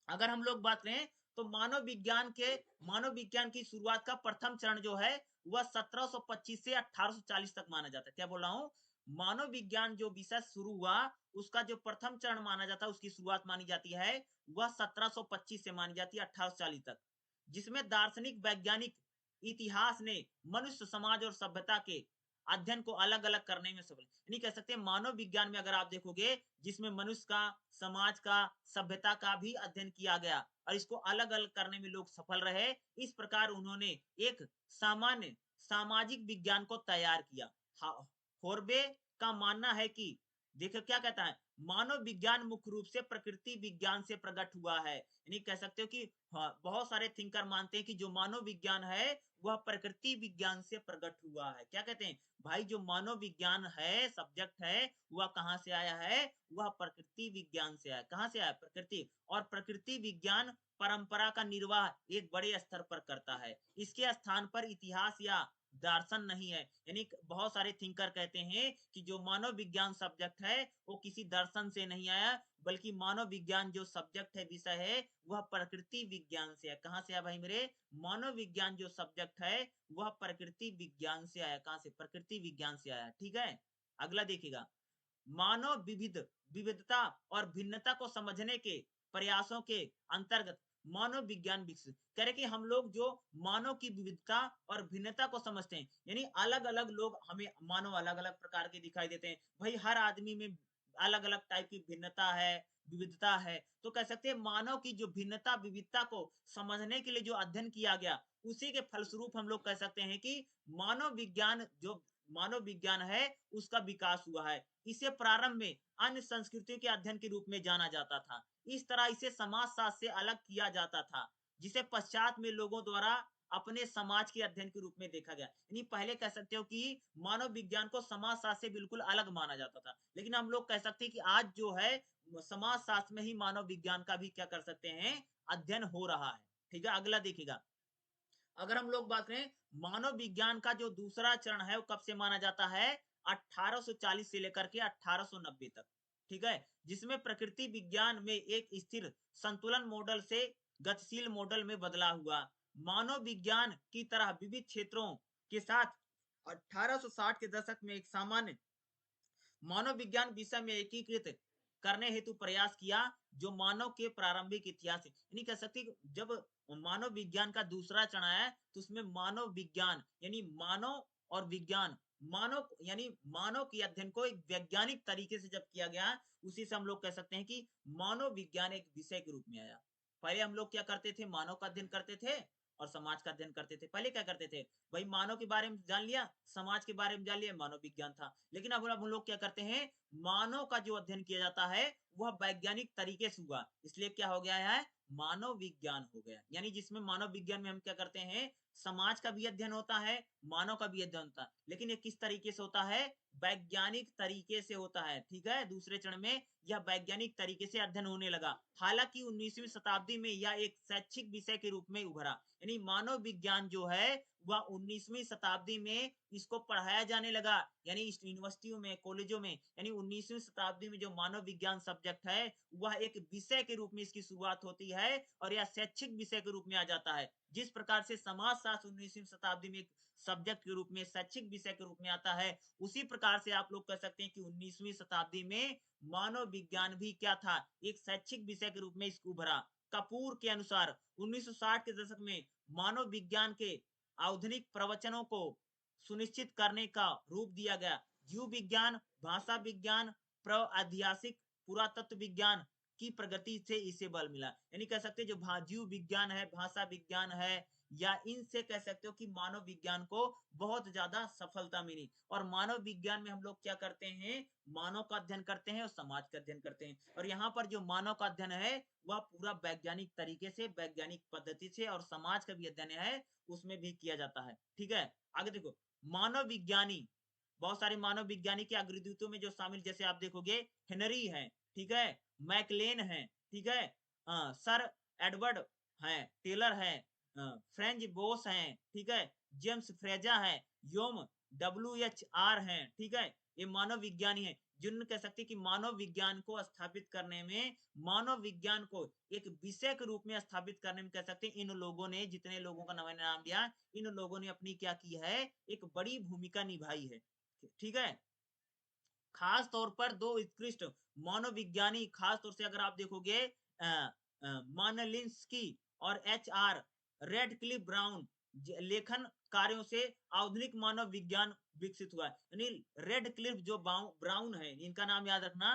अगर हम लोग बात करें तो मानव विज्ञान की शुरुआत का प्रथम चरण जो है वह 1725 से 1840 तक माना जाता है। क्या बोल रहा हूँ? मानव विज्ञान जो विषय शुरू हुआ, उसका जो प्रथम चरण माना जाता है, उसकी शुरुआत मानी जाती है, वह 1725 से मानी जाती है 1840 तक, जिसमें दार्शनिक वैज्ञानिक इतिहास ने मनुष्य समाज और सभ्यता के अध्ययन को अलग अलग करने में सफल, यानी कह सकते हैं मानव विज्ञान में अगर आप देखोगे, जिसमें मनुष्य का, समाज का, सभ्यता का भी अध्ययन किया गया और इसको अलग अलग करने में लोग सफल रहे। इस प्रकार उन्होंने एक सामान्य सामाजिक विज्ञान को तैयार किया। होर्बे का मानना है कि देखो क्या कहता है, मानव विज्ञान मुख्य रूप से प्रकृति विज्ञान से प्रकट हुआ है। यानी कह सकते हो कि हाँ, बहुत सारे थिंकर मानते हैं कि जो मानव विज्ञान है वह प्रकृति विज्ञान से प्रकट हुआ है। क्या कहते हैं भाई, जो मानव विज्ञान है, सब्जेक्ट है, वह कहाँ से आया है? वह प्रकृति विज्ञान से आया। कहाँ से आया? प्रकृति। और प्रकृति विज्ञान परंपरा का निर्वाह एक बड़े स्तर पर करता है। इसके स्थान पर इतिहास या दर्शन नहीं है। यानी बहुत सारे थिंकर कहते हैं कि जो मानव विज्ञान सब्जेक्ट है वो किसी दर्शन से नहीं आया, बल्कि मानव विज्ञान जो सब्जेक्ट है, विषय है, वह प्रकृति विज्ञान से है। कहाँ से आया भाई मेरे? मानव विज्ञान जो सब्जेक्ट है वह प्रकृति विज्ञान से आया। कहाँ से? प्रकृति विज्ञान से आया। ठीक है, अगला देखिएगा, मानव विविधता और भिन्नता को समझने के प्रयासों के अंतर्गत मानव विज्ञान विकसित करे कि हम लोग जो मानव की विविधता और भिन्नता को समझते हैं, यानी अलग अलग लोग हमें मानव अलग अलग प्रकार के दिखाई देते हैं भाई, हर आदमी में अलग अलग टाइप की भिन्नता है, विविधता है। तो कह सकते हैं मानव की जो भिन्नता विविधता को समझने के लिए जो अध्ययन किया गया, उसी के फलस्वरूप हम लोग कह सकते हैं कि मानव विज्ञान है उसका विकास हुआ है। इसे प्रारंभ में अन्य संस्कृतियों के अध्ययन के रूप में जाना जाता था। इस तरह इसे समाजशास्त्र से अलग किया जाता था, जिसे पश्चात में लोगों द्वारा अपने समाज के अध्ययन के रूप में देखा गया। यानी पहले कह सकते हो कि मानव विज्ञान को समाजशास्त्र से बिल्कुल अलग माना जाता था, लेकिन हम लोग कह सकते हैं कि आज जो है समाजशास्त्र में ही मानव विज्ञान का भी क्या कर सकते हैं, अध्ययन हो रहा है। ठीक है, अगला देखिएगा, अगर हम लोग बात करें मानव विज्ञान का जो दूसरा चरण है वो कब से माना जाता है? 1840 से लेकर के 1890 तक। ठीक है, जिसमें प्रकृति विज्ञान में एक स्थिर संतुलन मॉडल से गतिशील मॉडल में बदला हुआ। मानव विज्ञान की तरह विविध क्षेत्रों के साथ 1860 के दशक में एक सामान्य मानव विज्ञान विषय में एकीकृत करने हेतु प्रयास किया, जो मानव के प्रारंभिक इतिहास है। यानी कह सकते हैं जब मानव विज्ञान का दूसरा चरण आया, तो उसमें मानव विज्ञान यानी मानव और विज्ञान, मानव यानी मानव के अध्ययन को एक वैज्ञानिक तरीके से जब किया गया, उसी से हम लोग कह सकते हैं कि मानव विज्ञान एक विषय के रूप में आया। पहले हम लोग क्या करते थे? मानव का अध्ययन करते थे और समाज का अध्ययन करते थे। पहले क्या करते थे भाई, मानव के बारे में जान लिया, समाज के बारे में जान लिया, मानव विज्ञान था। लेकिन अब हम लोग क्या करते हैं, मानव का जो अध्ययन किया जाता है वह वैज्ञानिक तरीके से हुआ, इसलिए क्या हो गया है, मानव विज्ञान हो गया। यानी जिसमें मानव विज्ञान में हम क्या करते हैं, समाज का भी अध्ययन होता है, मानव का भी अध्ययन होता है, लेकिन ये किस तरीके से होता है, वैज्ञानिक तरीके से होता है, ठीक है। दूसरे चरण में यह वैज्ञानिक तरीके से अध्ययन होने लगा। हालांकि 19वीं शताब्दी में यह एक शैक्षिक विषय के रूप में उभरा, यानी मानव विज्ञान जो है वह 19वीं शताब्दी में इसको पढ़ाया जाने लगा, यानी इस यूनिवर्सिटियों में, कॉलेजों में, यानी 19वीं शताब्दी में जो मानव विज्ञान सब्जेक्ट है वह एक विषय के रूप में इसकी शुरुआत होती है और यह शैक्षिक विषय के रूप में आ जाता है। जिस प्रकार से समाजशास्त्र 19वीं शताब्दी में एक सब्जेक्ट के रूप में, शैक्षिक विषय के रूप में आता है, उसी प्रकार से आप लोग कह सकते हैं कि 19वीं शताब्दी में मानव विज्ञान भी क्या था, एक शैक्षिक विषय के रूप में इसको उभरा। कपूर के अनुसार 1960 के दशक में मानव विज्ञान के आधुनिक प्रवचनों को सुनिश्चित करने का रूप दिया गया। जीव विज्ञान, भाषा विज्ञान, प्रागैतिहासिक पुरातत्व विज्ञान की प्रगति से इसे बल मिला। यानी कह सकते हैं जो जीव विज्ञान है, भाषा विज्ञान है, या इनसे कह सकते हो कि मानव विज्ञान को बहुत ज्यादा सफलता मिली। और मानव विज्ञान में हम लोग क्या करते हैं, मानव का अध्ययन करते हैं और समाज का अध्ययन करते हैं। और यहाँ पर जो मानव का अध्ययन है वह पूरा वैज्ञानिक तरीके से, वैज्ञानिक पद्धति से, और समाज का भी अध्ययन है उसमें भी किया जाता है, ठीक है। आगे देखो, मानव विज्ञानी, बहुत सारे मानव विज्ञानी के अग्रदूतों में जो शामिल, जैसे आप देखोगे हेनरी है, ठीक है, मैकलेन है, ठीक है, सर एडवर्ड है, टेलर है, फ्रेंच बोस हैं, ठीक है, जेम्स फ्रेजा है, योम WHR हैं, ठीक है। ये मानव विज्ञानी है जिन्होंने कह सकते हैं कि मानव विज्ञान को स्थापित करने में, मानव विज्ञान को एक विषय के रूप में स्थापित करने में कह सकते हैं इन लोगों ने, जितने लोगों का मैंने नाम लिया, इन लोगों ने अपनी क्या की है, एक बड़ी भूमिका निभाई है, ठीक है। खास तौर पर दो उत्कृष्ट मनोविज्ञानी, खास तौर से अगर आप देखोगे मानलिंस्की और HR रेडक्लिफ ब्राउन लेखन कार्यों से आधुनिक मानव विज्ञान विकसित हुआ है। यानी रेडक्लिफ जो ब्राउन है, इनका नाम याद रखना,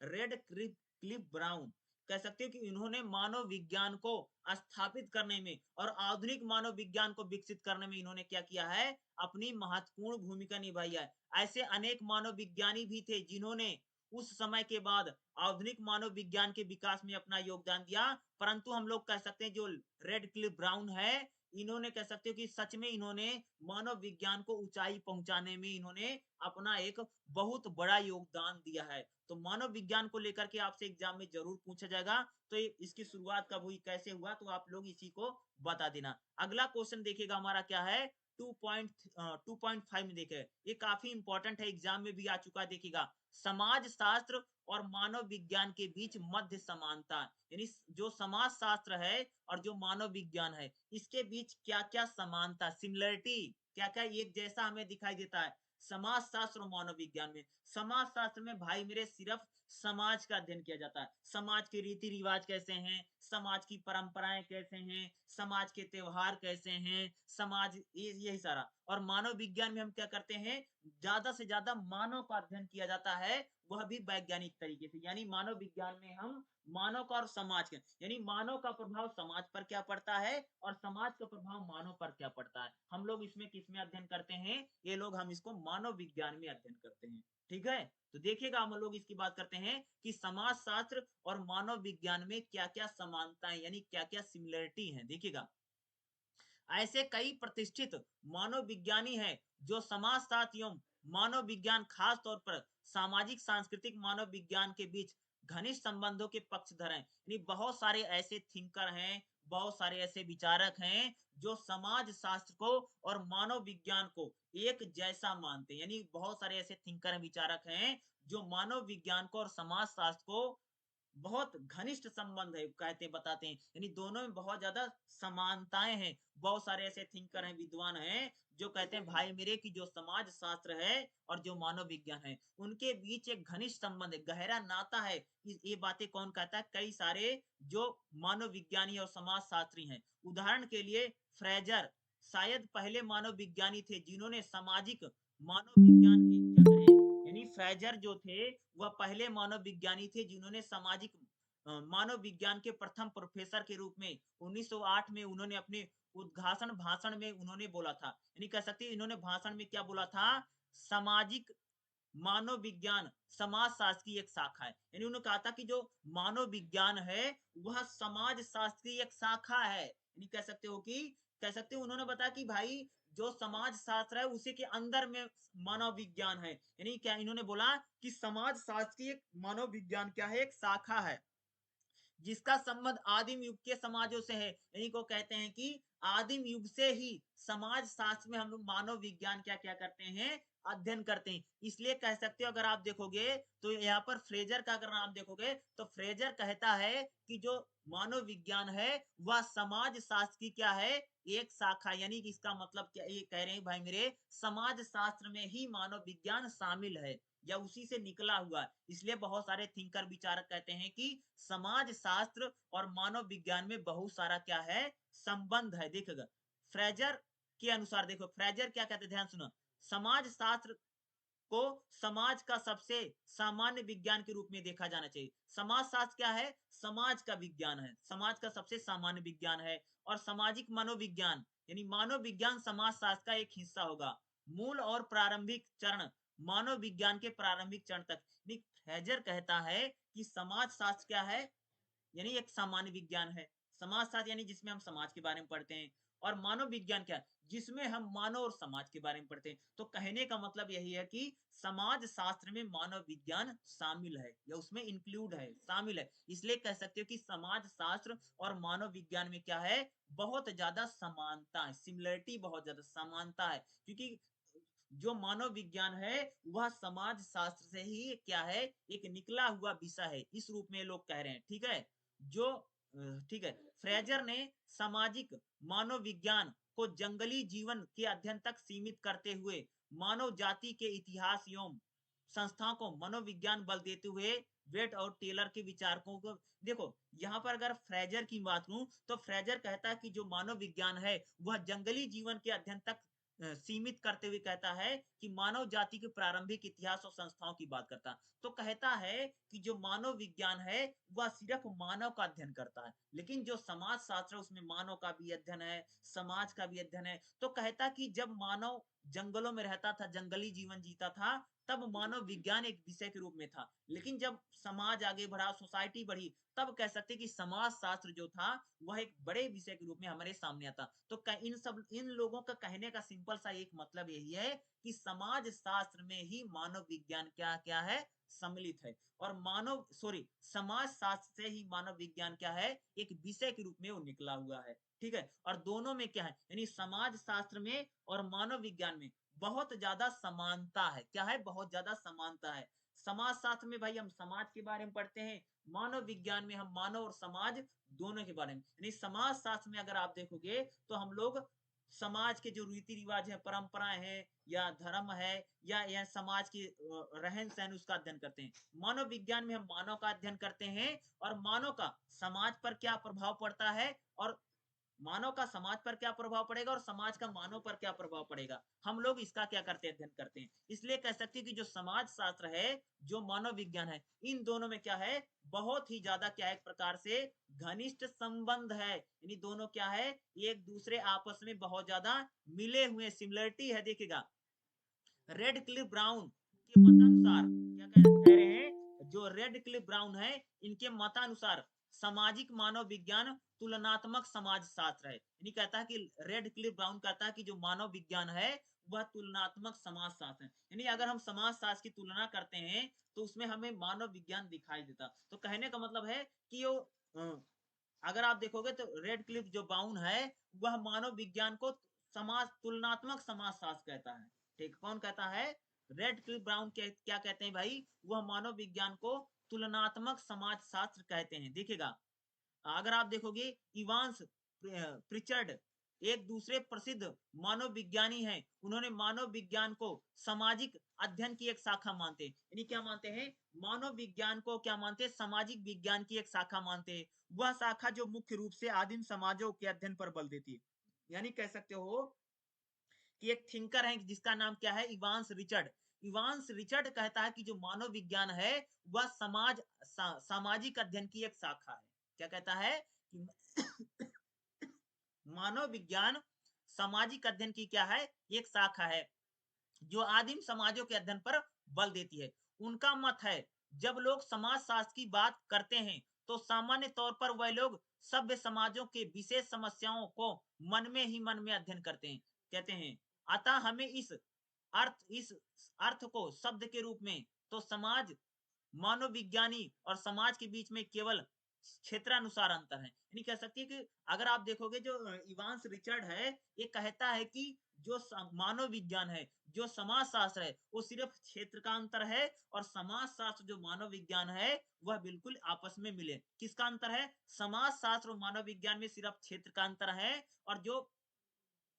रेडक्लिफ ब्राउन, कह सकते हो कि इन्होंने मानव विज्ञान को स्थापित करने में और आधुनिक मानव विज्ञान को विकसित करने में इन्होंने क्या किया है, अपनी महत्वपूर्ण भूमिका निभाई है। ऐसे अनेक मानव विज्ञानी भी थे जिन्होंने उस समय के बाद आधुनिक मानव विज्ञान के विकास में अपना योगदान दिया, परंतु हम लोग कह सकते हैं जो रेडक्लिफ ब्राउन है, इन्होंने कह सकते हो कि सच में इन्होंने मानव विज्ञान को ऊंचाई पहुंचाने में इन्होंने अपना एक बहुत बड़ा योगदान दिया है। तो मानव विज्ञान को लेकर के आपसे एग्जाम में जरूर पूछा जाएगा, तो इसकी शुरुआत कब हुई, कैसे हुआ, तो आप लोग इसी को बता देना। अगला क्वेश्चन देखिएगा हमारा क्या है, 2.5 में देखे, ये काफी इंपॉर्टेंट है, एग्जाम में भी आ चुका है, देखिएगा। समाज शास्त्र और मानव विज्ञान के बीच मध्य समानता, यानी जो समाज शास्त्र है और जो मानव विज्ञान है, इसके बीच क्या क्या समानता, सिमिलरिटी, क्या क्या एक जैसा हमें दिखाई देता है समाज शास्त्र और मानव विज्ञान में। समाज शास्त्र में भाई मेरे सिर्फ समाज का अध्ययन किया जाता है, समाज के रीति रिवाज कैसे हैं, समाज की परंपराएं कैसे हैं, समाज के त्योहार कैसे हैं, समाज, यही सारा। और मानव विज्ञान में हम क्या करते हैं, ज्यादा से ज्यादा मानव का अध्ययन किया जाता है, वह भी वैज्ञानिक तरीके से। यानी मानव विज्ञान में हम मानव का और समाज का, यानी मानव का प्रभाव समाज पर क्या पड़ता है और समाज का प्रभाव मानव पर क्या पड़ता है, हम लोग इसमें किसमें अध्ययन करते हैं, ये लोग हम इसको मानव विज्ञान में अध्ययन करते हैं, ठीक है। तो देखिएगा हम लोग इसकी बात करते हैं कि समाज शास्त्र और मानव विज्ञान में क्या क्या समानताएं, यानी क्या क्या सिमिलरिटी है, देखिएगा। ऐसे कई प्रतिष्ठित मानव विज्ञानी हैं जो समाज शास्त्र एवं मानव विज्ञान, खास तौर पर सामाजिक सांस्कृतिक मानव विज्ञान के बीच घनिष्ठ संबंधों के पक्षधर हैं। यानी बहुत सारे ऐसे थिंकर हैं, बहुत सारे ऐसे विचारक हैं जो समाज शास्त्र को और मानव विज्ञान को एक जैसा मानते हैं। यानी बहुत सारे ऐसे थिंकर, विचारक हैं जो मानव विज्ञान को और समाज शास्त्र को बहुत घनिष्ठ संबंध है, कहते बताते हैं, यानी दोनों में बहुत ज्यादा समानताएं हैं। बहुत सारे ऐसे थिंकर हैं, विद्वान हैं जो कहते हैं भाई मेरे की जो समाज शास्त्र है और जो मानव विज्ञान है उनके बीच एक घनिष्ठ संबंध है, गहरा नाता है। ये बातें कौन कहता है, कई सारे जो मानव विज्ञानी और समाज शास्त्री हैं। उदाहरण के लिए फ्रेजर शायद पहले मानव विज्ञानी थे जिन्होंने सामाजिक मानव विज्ञान की क्या करें, यानी फ्रेजर जो थे वह पहले मानव विज्ञानी थे जिन्होंने सामाजिक मानव विज्ञान के प्रथम प्रोफेसर के रूप में 1908 में उन्होंने अपने उद्घाटन भाषण में उन्होंने बोला था, यानी कह सकते हैं इन्होंने भाषण में क्या बोला था, सामाजिक मानव विज्ञान समाज शास्त्र की एक शाखा है। यानी उन्होंने कहा था कि जो मानव विज्ञान है वह समाज शास्त्र की एक शाखा है। यानी कह सकते हो कि, कह सकते हो उन्होंने बताया कि भाई जो समाज शास्त्र है उसी के अंदर में मानव विज्ञान है। यानी क्या इन्होंने बोला कि समाज शास्त्र की एक मानव विज्ञान क्या है, एक शाखा है जिसका संबंध आदिम युग के समाजों से है। इन्हीं को कहते हैं कि आदिम युग से ही समाज शास्त्र में हम लोग मानव विज्ञान क्या क्या करते हैं, अध्ययन करते हैं। इसलिए कह सकते हो, अगर आप देखोगे तो यहाँ पर फ्रेजर का अगर नाम देखोगे तो फ्रेजर कहता है कि जो मानव विज्ञान है वह समाज शास्त्र की क्या है, एक शाखा। यानी कि इसका मतलब क्या ये कह रहे हैं भाई मेरे, समाज शास्त्र में ही मानव विज्ञान शामिल है या उसी से निकला हुआ। इसलिए बहुत सारे थिंकर विचारक कहते हैं कि समाज शास्त्र और मानव विज्ञान में बहुत सारा क्या है, संबंध है। देखिएगा फ्रेजर के अनुसार, देखो फ्रेजर क्या कहते हैं, ध्यान सुनो। समाज शास्त्र को समाज का सबसे सामान्य विज्ञान के रूप में देखा जाना चाहिए। समाज शास्त्र क्या है, समाज का विज्ञान है, समाज का सबसे सामान्य विज्ञान है। और सामाजिक मनोविज्ञान यानी मानव विज्ञान समाज शास्त्र का एक हिस्सा होगा। मूल और प्रारंभिक चरण मानव विज्ञान के प्रारंभिक चरण तक। फ्रेजर कहता है कि समाज शास्त्र क्या है, यानी एक सामान्य विज्ञान है। समाज शास्त्र यानी जिसमें हम समाज के बारे में पढ़ते हैं, और मानव विज्ञान क्या है, जिसमें हम मानव और समाज के बारे में पढ़ते हैं। तो कहने का मतलब यही है कि समाज शास्त्र में मानव विज्ञान शामिल है या उसमें इंक्लूड है, शामिल है। इसलिए कह सकते हो कि समाज शास्त्र और मानव विज्ञान में क्या है, बहुत ज्यादा समानता है, सिमिलरिटी बहुत ज्यादा समानता है। क्योंकि जो मानव विज्ञान है वह समाज शास्त्र से ही क्या है, एक निकला हुआ विषय है, इस रूप में लोग कह रहे हैं। ठीक है, जो ठीक है, फ्रेजर ने सामाजिक मानव विज्ञान को जंगली जीवन के अध्ययन तक सीमित करते हुए मानव जाति के इतिहास एवं संस्थाओं को मनोविज्ञान बल देते हुए वेट और टेलर के विचारकों को देखो। यहाँ पर अगर फ्रेजर की बात करूं तो फ्रेजर कहता है कि जो मानव विज्ञान है वह जंगली जीवन के अध्ययन तक सीमित करते हुए कहता है कि मानव जाति के प्रारंभिक इतिहास और संस्थाओं की बात करता है। तो कहता है कि जो मानव विज्ञान है वह सिर्फ मानव का अध्ययन करता है, लेकिन जो समाज शास्त्र है उसमें मानव का भी अध्ययन है, समाज का भी अध्ययन है। तो कहता कि जब मानव जंगलों में रहता था, जंगली जीवन जीता था, तब मानव विज्ञान एक विषय के रूप में था। लेकिन जब समाज आगे बढ़ा, सोसाइटी बढ़ी, तब कह सकते कि समाज शास्त्र जो था वह एक बड़े विषय के रूप में हमारे सामने आता। तो इन लोगों का कहने का सिंपल सा एक मतलब यही है कि समाज शास्त्र में ही मानव विज्ञान क्या क्या है, सम्मिलित है। और समाज शास्त्र से ही मानव विज्ञान क्या है, एक विषय के रूप में वो निकला हुआ है। ठीक है, और दोनों में क्या है, यानी समाज शास्त्र में और मानव विज्ञान में बहुत ज्यादा समानता है। क्या है, बहुत ज्यादा समानता है। समाज शास्त्र में भाई हम समाज के बारे में पढ़ते हैं, मानव विज्ञान में हम मानव और समाज दोनों के बारे में। यानी समाज शास्त्र में अगर आप देखोगे तो हम लोग समाज के जो रीति रिवाज है, परंपराएं हैं, या धर्म है, या समाज की रहन सहन, उसका अध्ययन करते हैं। मानव विज्ञान में हम मानव का अध्ययन करते हैं और मानव का समाज पर क्या प्रभाव पड़ता है, और मानव का समाज पर क्या प्रभाव पड़ेगा और समाज का मानव पर क्या प्रभाव पड़ेगा, हम लोग इसका क्या करते हैं, अध्ययन करते हैं। इसलिए कह सकते हैं कि जो समाज शास्त्र है, जो मानव विज्ञान है, इन दोनों में क्या है, बहुत ही ज्यादा क्या है, एक प्रकार से घनिष्ठ संबंध है। यानी दोनों क्या है, एक दूसरे आपस में बहुत ज्यादा मिले हुए, सिमिलरिटी है। देखिएगा रेड क्लिफ ब्राउन के मतानुसार क्या कह रहे हैं, जो रेड क्लिफ ब्राउन है, इनके मतानुसार सामाजिक मानव विज्ञान तुलनात्मक समाज शास्त्र है। यानी कहता है कि रेड क्लिफ ब्राउन कहता है कि जो मानव विज्ञान है वह तुलनात्मक समाज शास्त्र है। यानी अगर हम समाज शास्त्र की तुलना करते हैं तो उसमें हमें मानव विज्ञान दिखाई देता। तो कहने का मतलब है कि वो अगर आप देखोगे तो रेड क्लिफ जो ब्राउन है वह मानव विज्ञान को तुलनात्मक समाज शास्त्र कहता है। ठीक, कौन कहता है, रेड क्लिफ ब्राउन क्या कहते हैं भाई, वह मानव विज्ञान को तुलनात्मक समाज शास्त्र कहते हैं। देखिएगा अगर आप देखोगे इवांस प्रिचर्ड एक दूसरे प्रसिद्ध मानव विज्ञानी हैं, उन्होंने मानव विज्ञान को सामाजिक अध्ययन की एक शाखा मानते हैं। यानी क्या मानते हैं, मानव विज्ञान को क्या मानते हैं, सामाजिक विज्ञान की एक शाखा मानते हैं। वह शाखा जो मुख्य रूप से आदिम समाजों के अध्ययन पर बल देती है। यानी कह सकते हो कि एक थिंकर है जिसका नाम क्या है, इवांस रिचर्ड। इवांस रिचर्ड कहता है कि जो मानव विज्ञान है वह सामाजिक अध्ययन की एक शाखा है। क्या कहता है कि मानव विज्ञान सामाजिक अध्ययन की क्या है, एक शाखा है जो आदिम समाजों के अध्ययन पर बल देती है। उनका मत है जब लोग समाज शास्त्र की बात करते हैं तो सामान्य तौर पर वह लोग सभ्य समाजों के विशेष समस्याओं को मन में अध्ययन करते हैं। कहते हैं अतः हमें इस अर्थ को शब्द के रूप में तो समाज मानव विज्ञानी और समाज के बीच में केवल क्षेत्रानुसार अंतर है। यानी कह सकते हैं कि अगर आप देखोगे जो इवांस रिचर्ड है, ये कहता है कि जो मानव विज्ञान है, जो समाज शास्त्र है, वो सिर्फ क्षेत्र का अंतर है और समाज शास्त्र जो मानव विज्ञान है, वह बिल्कुल आपस में मिले। किसका अंतर है? समाज शास्त्र और मानव विज्ञान में सिर्फ क्षेत्र का अंतर है और जो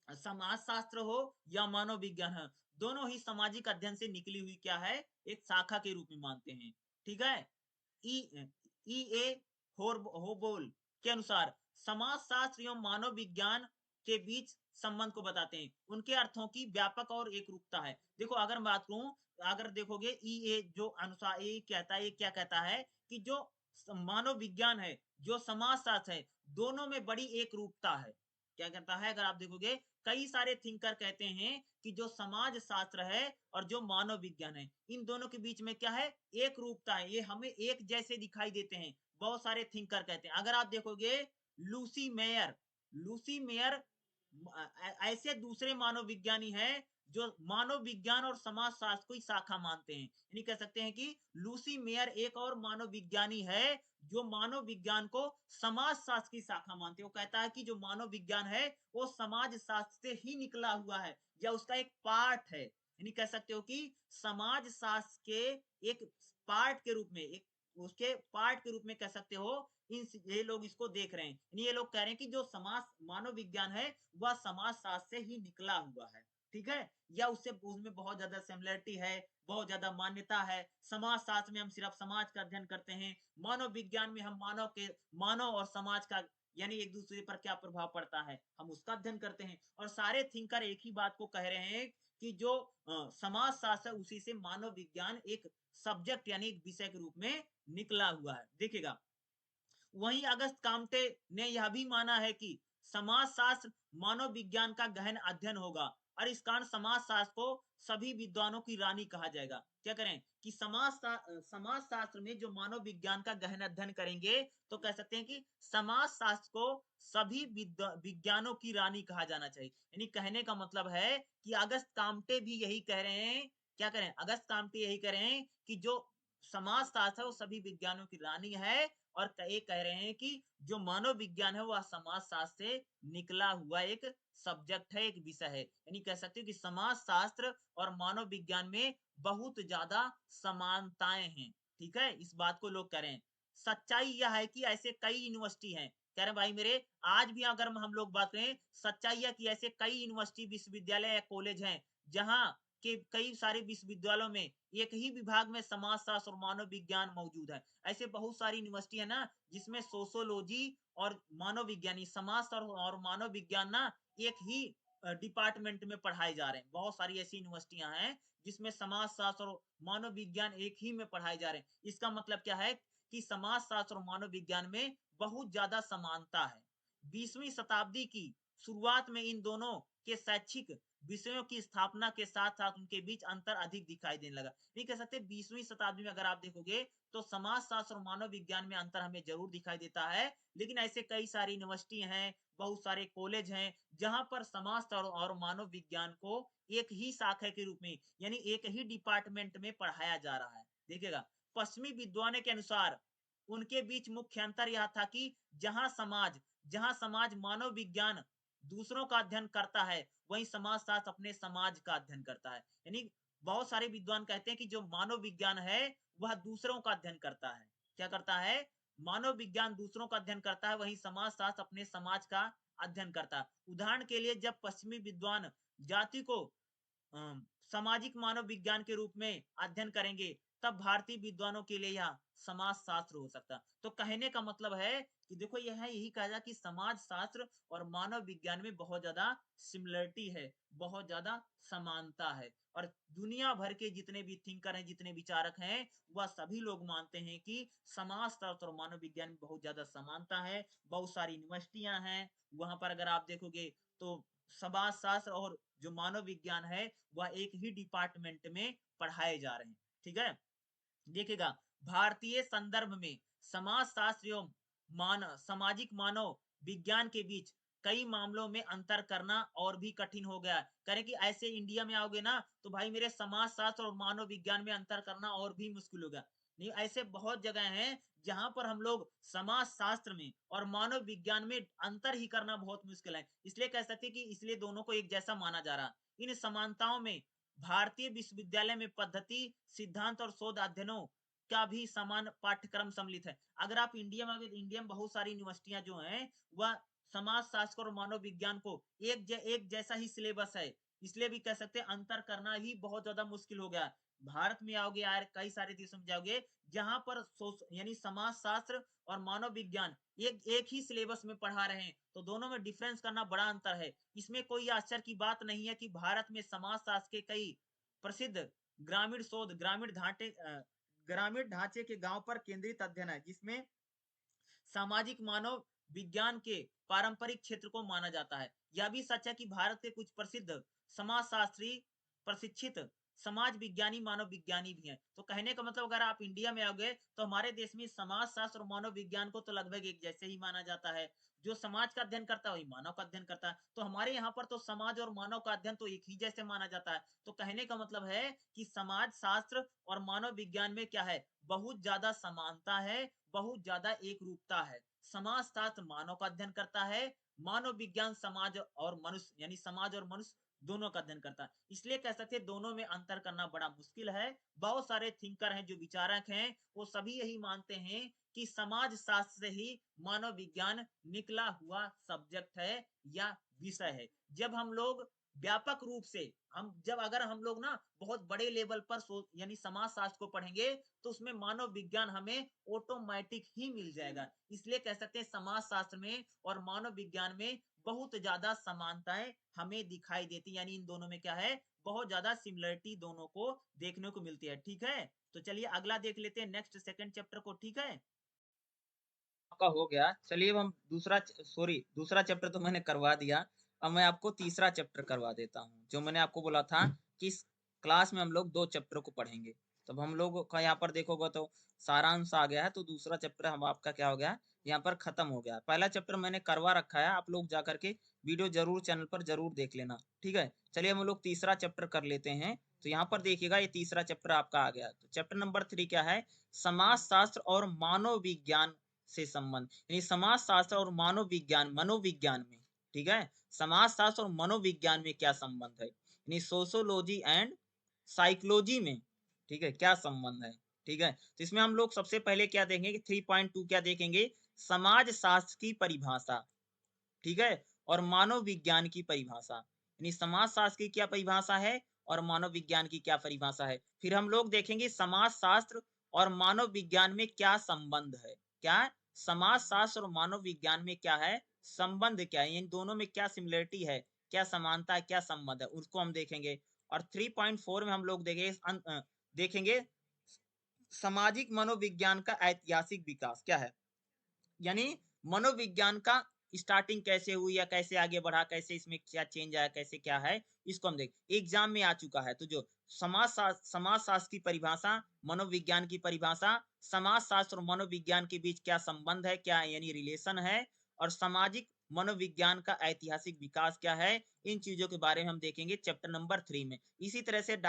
समाज शास्त्र हो या मानव विज्ञान है, दोनों ही सामाजिक अध्ययन से निकली हुई क्या है? एक शाखा के रूप में मानते हैं। ठीक है? ई ई ए होबोल के अनुसार समाज शास्त्र एवं मानव विज्ञान के बीच संबंध को बताते हैं। उनके अर्थों की व्यापक और एकरूपता है। देखो अगर मैं बात करूं, अगर देखोगे ई ए जो अनुसार ये कहता है, ये क्या कहता है कि जो मानव विज्ञान है, जो समाज शास्त्र है, दोनों में बड़ी एकरूपता है। क्या कहता है? अगर आप देखोगे कई सारे थिंकर कहते हैं कि जो समाज शास्त्र है और जो मानव विज्ञान है, इन दोनों के बीच में क्या है? एक रूपता है, ये हमें एक जैसे दिखाई देते हैं। बहुत सारे थिंकर कहते हैं। अगर आप देखोगे लूसी मेयर ऐसे दूसरे मानव विज्ञानी हैं जो मानव विज्ञान और समाज शास्त्र को ही शाखा मानते हैं। यानी कह सकते हैं कि लूसी मेयर एक और मानव विज्ञानी है जो मानव विज्ञान को समाज शास्त्र की शाखा मानते हैं। वो कहता है कि जो मानव विज्ञान है वो समाज शास्त्र से ही निकला हुआ है या उसका एक पार्ट है। यानी कह सकते हो कि समाज शास्त्र के एक पार्ट के रूप में, एक उसके पार्ट के रूप में कह सकते हो, इन ये लोग इसको देख रहे हैं। यानी ये लोग कह रहे हैं कि जो समाज मानव विज्ञान है वह समाज शास्त्र से ही निकला हुआ है। ठीक है? या उससे उसमें बहुत ज्यादा सिमिलरिटी है, बहुत ज्यादा मान्यता है। समाज शास्त्र में हम सिर्फ समाज का अध्ययन करते हैं, मानव विज्ञान में हम मानव और समाज का यानी एक दूसरे पर क्या प्रभाव पड़ता है, हम उसका अध्ययन करते हैं। और सारे थिंकर एक ही बात को कह रहे हैं कि जो समाज शास्त्र है उसी से मानव विज्ञान एक सब्जेक्ट यानी एक विषय के रूप में निकला हुआ है। देखिएगा, वहीं अगस्त काम्टे ने यह भी माना है कि समाज शास्त्र मानव विज्ञान का गहन अध्ययन होगा और इस कारण समाज शास्त्र को सभी विद्वानों की रानी कहा जाएगा। क्या करें कि समाज शास्त्र में जो मानव विज्ञान का गहन अध्ययन करेंगे तो कह सकते हैं कि समाज शास्त्र को सभी विज्ञानों की रानी कहा जाना चाहिए। यानी कहने का मतलब है कि अगस्त काम्टे भी यही कह रहे हैं। क्या करें? अगस्त काम्टे यही कह रहे हैं कि जो समाज शास्त्र है वो सभी विज्ञानों की रानी है और ये कह रहे हैं कि जो मानव विज्ञान है वह समाज शास्त्र से निकला हुआ एक सब्जेक्ट है, एक विषय है। यानी कह सकते हो कि समाज शास्त्र और मानव विज्ञान में बहुत ज्यादा समानताएं हैं। ठीक है? इस बात को लोग कह रहे हैं। सच्चाई यह है कि ऐसे कई यूनिवर्सिटी हैं, कह रहे हैं भाई मेरे, आज भी अगर हम लोग बात करें, सच्चाई यह कि ऐसे कई यूनिवर्सिटी, विश्वविद्यालय या कॉलेज हैं जहां के कई सारे विश्वविद्यालयों में एक ही विभाग में समाज शास्त्र और मानव विज्ञान मौजूद है। ऐसे बहुत सारी यूनिवर्सिटी है ना जिसमें सोशियोलॉजी और मानव विज्ञानी समाज शास्त्र और मानव विज्ञान ना एक ही डिपार्टमेंट में पढ़ाए जा रहे हैं। बहुत सारी ऐसी यूनिवर्सिटियां हैं जिसमें समाज शास्त्र और मानव विज्ञान एक ही में पढ़ाए जा रहे हैं। इसका मतलब क्या है कि समाज शास्त्र और मानव विज्ञान में बहुत ज्यादा समानता है। 20वीं शताब्दी की शुरुआत में इन दोनों के शैक्षिक विषयों की स्थापना के साथ साथ उनके बीच अंतर अधिक दिखाई देने लगा। नहीं कह सकते 20वीं शताब्दी में अगर आप देखोगे तो समाज शास्त्र और मानव विज्ञान में अंतर हमें जरूर दिखाई देता है, लेकिन ऐसे कई सारी यूनिवर्सिटी हैं, बहुत सारे कॉलेज हैं जहां पर समाज शास्त्र और मानव विज्ञान को एक ही शाखा के रूप में यानी एक ही डिपार्टमेंट में पढ़ाया जा रहा है। देखिएगा, पश्चिमी विद्वानों के अनुसार उनके बीच मुख्य अंतर यह था कि जहां समाज मानव विज्ञान दूसरों का अध्ययन करता है, वहीं समाज शास्त्र अपने समाज का अध्ययन करता है। यानी बहुत सारे विद्वान कहते हैं कि जो मानव विज्ञान है वह दूसरों का अध्ययन करता है। क्या करता है? मानव विज्ञान दूसरों का अध्ययन करता है, वहीं समाज शास्त्र अपने समाज का अध्ययन करता है। उदाहरण के लिए जब पश्चिमी विद्वान जाति को सामाजिक मानव विज्ञान के रूप में अध्ययन करेंगे, तब भारतीय विद्वानों के लिए यह समाज शास्त्र हो सकता है। तो कहने का मतलब है कि देखो यह यही कहा जाए कि समाज शास्त्र और मानव विज्ञान में बहुत ज्यादा सिमिलरिटी है, बहुत ज्यादा समानता है। और दुनिया भर के जितने भी थिंकर हैं, जितने विचारक हैं, वह सभी लोग मानते हैं कि समाज शास्त्र और मानव विज्ञान में बहुत ज्यादा समानता है। बहुत सारी यूनिवर्सिटियां हैं, वहां पर अगर आप देखोगे तो समाज शास्त्र और जो मानव विज्ञान है वह एक ही डिपार्टमेंट में पढ़ाए जा रहे हैं। ठीक है? देखिएगा, भारतीय संदर्भ में समाज शास्त्र एवं सामाजिक मानव विज्ञान के बीच कई मामलों में अंतर करना और भी कठिन हो गया है। कह रहे कि ऐसे इंडिया में आओगे ना तो भाई मेरे समाजशास्त्र और मानव विज्ञान में अंतर करना और भी मुश्किल हो गया। नहीं, ऐसे बहुत जगह हैं जहां पर हम लोग समाज शास्त्र में और मानव विज्ञान में अंतर ही करना बहुत मुश्किल है। इसलिए कह सकते हैं कि इसलिए दोनों को एक जैसा माना जा रहा। इन समानताओं में भारतीय विश्वविद्यालय में पद्धति, सिद्धांत और शोध अध्ययनों का भी समान पाठ्यक्रम सम्मिलित है। अगर आप इंडिया में, अगर इंडिया में बहुत सारी यूनिवर्सिटियां जो हैं वह समाज शास्त्र और मानव विज्ञान को एक जैसा ही सिलेबस है, इसलिए भी कह सकते हैं अंतर करना ही बहुत ज्यादा मुश्किल हो गया। भारत में आओगे यार, कई सारे देशों में जाओगे जहां पर यानी समाज शास्त्र और मानव विज्ञान एक एक ही सिलेबस में पढ़ा रहे हैं, तो दोनों में डिफरेंस करना बड़ा अंतर है। इसमें कोई आश्चर्य की बात नहीं है कि भारत में समाज शास्त्र के कई प्रसिद्ध ग्रामीण शोध ग्रामीण ढांचे के गांव पर केंद्रित अध्ययन है, जिसमें सामाजिक मानव विज्ञान के पारंपरिक क्षेत्र को माना जाता है। यह भी सच है कि भारत के कुछ प्रसिद्ध समाजशास्त्री प्रशिक्षित समाज विज्ञानी मानव विज्ञानी भी हैं। तो कहने का मतलब अगर आप इंडिया में आओगे तो हमारे देश में समाज शास्त्र और मानव विज्ञान को तो लगभग एक जैसे ही माना जाता है। जो समाज का अध्ययन करता है वही मानव का अध्ययन करता है। तो हमारे यहाँ पर तो समाज और मानव का अध्ययन तो एक ही जैसे माना जाता है। तो कहने का मतलब है कि समाज शास्त्र और मानव विज्ञान में क्या है, बहुत ज्यादा समानता है, बहुत ज्यादा एक रूपता है। समाज शास्त्र मानव का अध्ययन करता है, मानव विज्ञान समाज और मनुष्य यानी समाज और मनुष्य दोनों का अध्ययन करता है। इसलिए कह सकते हैं दोनों में अंतर करना बड़ा मुश्किल है। बहुत सारे थिंकर हैं, जो विचारक हैं, वो सभी यही मानते हैं कि समाज शास्त्र से ही मानव विज्ञान निकला हुआ सब्जेक्ट है या विषय है। जब हम लोग व्यापक रूप से जब अगर हम लोग ना बहुत बड़े लेवल पर यानी समाज शास्त्र को पढ़ेंगे तो उसमें मानव विज्ञान हमें ऑटोमेटिक ही मिल जाएगा। इसलिए कह सकते हैं समाज शास्त्र में और मानव विज्ञान में बहुत ज्यादा समानताएं हमें दिखाई देती, यानी इन दोनों में क्या है, बहुत ज्यादा सिमिलरिटी दोनों को देखने को मिलती है। ठीक है, तो चलिए अगला देख लेते हैं, नेक्स्ट सेकंड चैप्टर को। ठीक है, आपका हो गया। चलिए अब हम दूसरा चैप्टर तो मैंने करवा दिया। अब मैं आपको तीसरा चैप्टर करवा देता हूँ। जो मैंने आपको बोला था कि इस क्लास में हम लोग 2 चैप्टर को पढ़ेंगे। तब हम लोग का यहाँ पर देखोगे तो सारांश आ गया है, तो दूसरा चैप्टर हम आपका क्या हो गया, यहाँ पर खत्म हो गया। पहला चैप्टर मैंने करवा रखा है, आप लोग जा करके वीडियो जरूर चैनल पर जरूर देख लेना। ठीक है, चलिए हम लोग तीसरा चैप्टर कर लेते हैं। तो यहाँ पर देखिएगा, ये तीसरा चैप्टर आपका आ गया। तो चैप्टर नंबर 3 क्या है, समाज शास्त्र और मानव विज्ञान से संबंध, यानी समाज शास्त्र और मानव विज्ञान, मनोविज्ञान में। ठीक है, समाज शास्त्र और मनोविज्ञान में क्या संबंध है, यानी सोशोलॉजी एंड साइकोलॉजी में, ठीक है, क्या संबंध है। ठीक है, तो इसमें हम लोग सबसे पहले क्या देखेंगे कि 3.2 क्या देखेंगे, समाज शास्त्र की परिभाषा। ठीक है, और मानव विज्ञान की परिभाषा, यानी समाज शास्त्र की क्या परिभाषा है और मानव विज्ञान की क्या परिभाषा है। फिर हम लोग देखेंगे समाज शास्त्र और मानव विज्ञान में क्या संबंध है, क्या समाज शास्त्र और मानव विज्ञान में क्या है संबंध, क्या है इन दोनों में क्या सिमिलरिटी है, क्या समानता है, क्या संबंध है, उसको हम देखेंगे। और 3.4 में हम लोग देखेंगे सामाजिक मनोविज्ञान का ऐतिहासिक विकास क्या है, यानी मनोविज्ञान का स्टार्टिंग कैसे हुई या कैसे आगे बढ़ा, कैसे इसमें क्या चेंज आया, कैसे क्या है, इसको हम देख, एग्जाम में आ चुका है। तो जो समाज शास्त्र की परिभाषा, मनोविज्ञान की परिभाषा, समाज शास्त्र और मनोविज्ञान के बीच क्या संबंध है, क्या यानी रिलेशन है, और सामाजिक मनोविज्ञान का ऐतिहासिक विकास क्या है, इन चीजों के बारे में हम देखेंगे चैप्टर नंबर 3 में। इसी तरह से